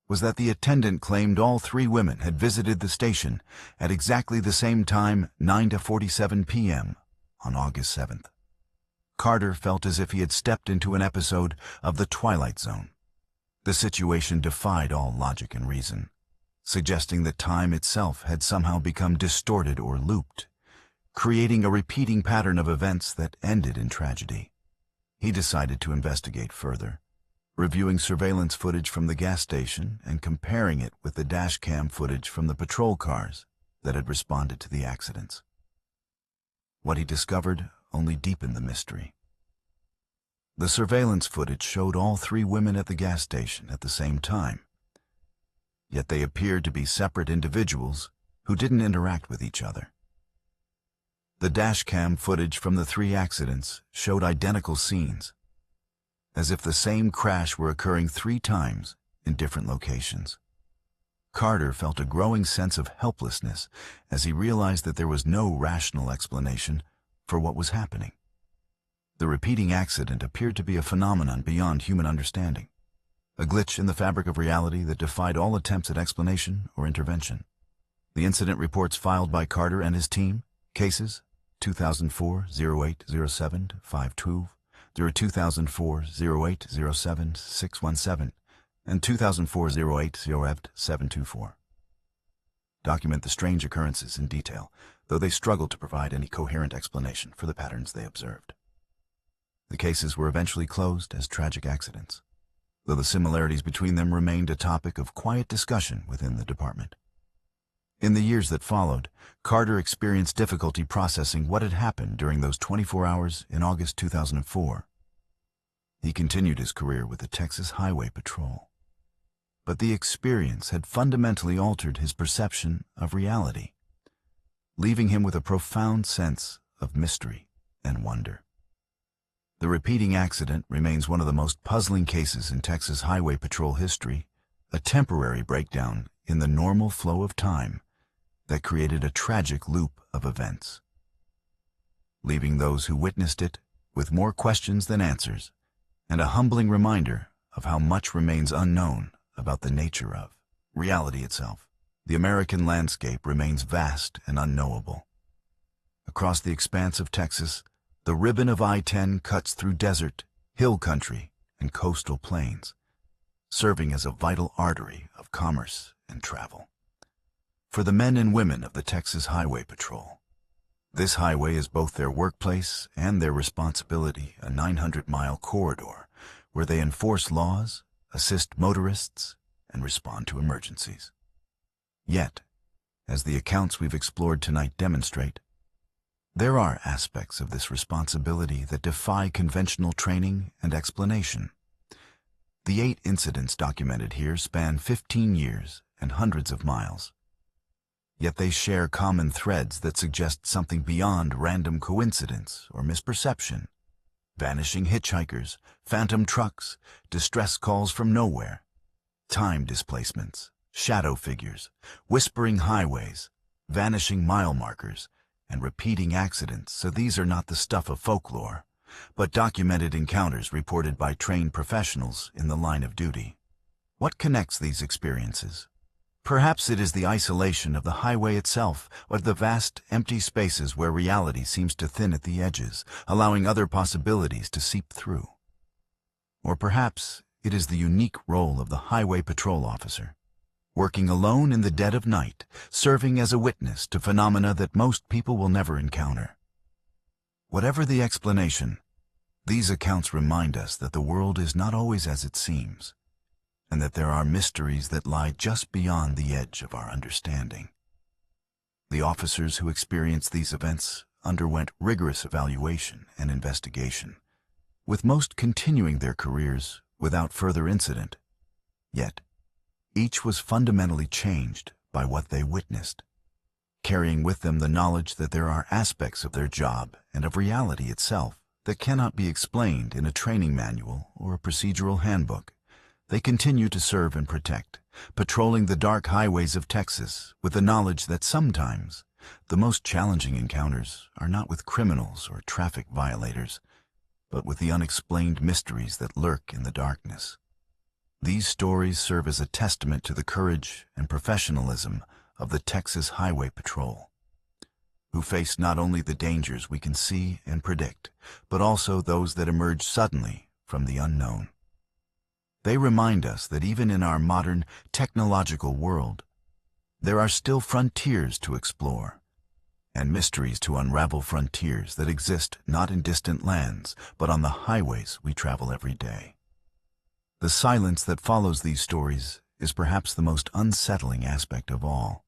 was that the attendant claimed all 3 women had visited the station at exactly the same time, 9:47 p.m. on August 7th. Carter felt as if he had stepped into an episode of The Twilight Zone. The situation defied all logic and reason, suggesting that time itself had somehow become distorted or looped, creating a repeating pattern of events that ended in tragedy. He decided to investigate further, reviewing surveillance footage from the gas station and comparing it with the dash cam footage from the patrol cars that had responded to the accidents. What he discovered only deepened the mystery. The surveillance footage showed all 3 women at the gas station at the same time, yet they appeared to be separate individuals who didn't interact with each other. The dashcam footage from the 3 accidents showed identical scenes, as if the same crash were occurring 3 times in different locations. Carter felt a growing sense of helplessness as he realized that there was no rational explanation for what was happening. The repeating accident appeared to be a phenomenon beyond human understanding, a glitch in the fabric of reality that defied all attempts at explanation or intervention. The incident reports filed by Carter and his team, cases 2004-08-07-52, 2004-08-07-617, and 2004-08-0724. Document the strange occurrences in detail, though they struggled to provide any coherent explanation for the patterns they observed. The cases were eventually closed as tragic accidents, though the similarities between them remained a topic of quiet discussion within the department. In the years that followed, Carter experienced difficulty processing what had happened during those 24 hours in August 2004. He continued his career with the Texas Highway Patrol, but the experience had fundamentally altered his perception of reality, leaving him with a profound sense of mystery and wonder. The repeating accident remains one of the most puzzling cases in Texas Highway Patrol history, a temporary breakdown in the normal flow of time that created a tragic loop of events, leaving those who witnessed it with more questions than answers, and a humbling reminder of how much remains unknown about the nature of reality itself. The American landscape remains vast and unknowable. Across the expanse of Texas, the ribbon of I-10 cuts through desert, hill country, and coastal plains, serving as a vital artery of commerce and travel. For the men and women of the Texas Highway Patrol, this highway is both their workplace and their responsibility, a 900-mile corridor where they enforce laws, assist motorists, and respond to emergencies. Yet, as the accounts we've explored tonight demonstrate, there are aspects of this responsibility that defy conventional training and explanation. The 8 incidents documented here span 15 years and hundreds of miles. Yet they share common threads that suggest something beyond random coincidence or misperception. Vanishing hitchhikers, phantom trucks, distress calls from nowhere, time displacements, shadow figures, whispering highways, vanishing mile markers, and repeating accidents. So these are not the stuff of folklore, but documented encounters reported by trained professionals in the line of duty. What connects these experiences? Perhaps it is the isolation of the highway itself, or the vast, empty spaces where reality seems to thin at the edges, allowing other possibilities to seep through. Or perhaps it is the unique role of the highway patrol officer, working alone in the dead of night, serving as a witness to phenomena that most people will never encounter. Whatever the explanation, these accounts remind us that the world is not always as it seems, and that there are mysteries that lie just beyond the edge of our understanding. The officers who experienced these events underwent rigorous evaluation and investigation, with most continuing their careers without further incident. Yet, each was fundamentally changed by what they witnessed, carrying with them the knowledge that there are aspects of their job and of reality itself that cannot be explained in a training manual or a procedural handbook. They continue to serve and protect, patrolling the dark highways of Texas with the knowledge that sometimes the most challenging encounters are not with criminals or traffic violators, but with the unexplained mysteries that lurk in the darkness. These stories serve as a testament to the courage and professionalism of the Texas Highway Patrol, who face not only the dangers we can see and predict, but also those that emerge suddenly from the unknown. They remind us that even in our modern technological world, there are still frontiers to explore, and mysteries to unravel, frontiers that exist not in distant lands, but on the highways we travel every day. The silence that follows these stories is perhaps the most unsettling aspect of all.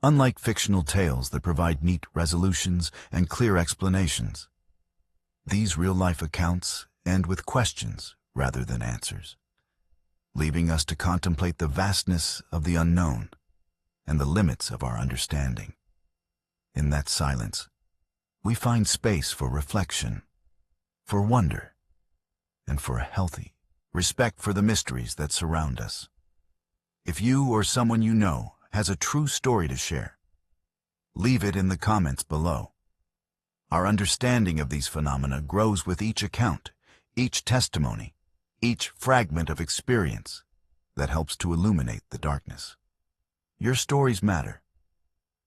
Unlike fictional tales that provide neat resolutions and clear explanations, these real-life accounts end with questions rather than answers, leaving us to contemplate the vastness of the unknown and the limits of our understanding. In that silence, we find space for reflection, for wonder, and for a healthy respect for the mysteries that surround us. If you or someone you know has a true story to share, leave it in the comments below. Our understanding of these phenomena grows with each account, each testimony, each fragment of experience that helps to illuminate the darkness. Your stories matter,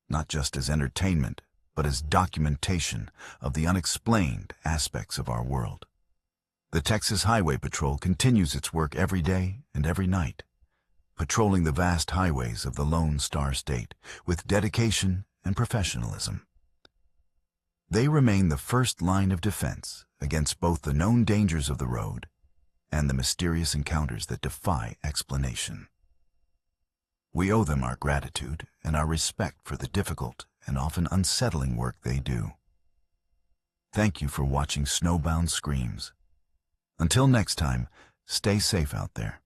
not just as entertainment, but as documentation of the unexplained aspects of our world. The Texas Highway Patrol continues its work every day and every night, patrolling the vast highways of the Lone Star State with dedication and professionalism. They remain the first line of defense against both the known dangers of the road and the mysterious encounters that defy explanation. We owe them our gratitude and our respect for the difficult and often unsettling work they do. Thank you for watching Snowbound Screams. Until next time, stay safe out there.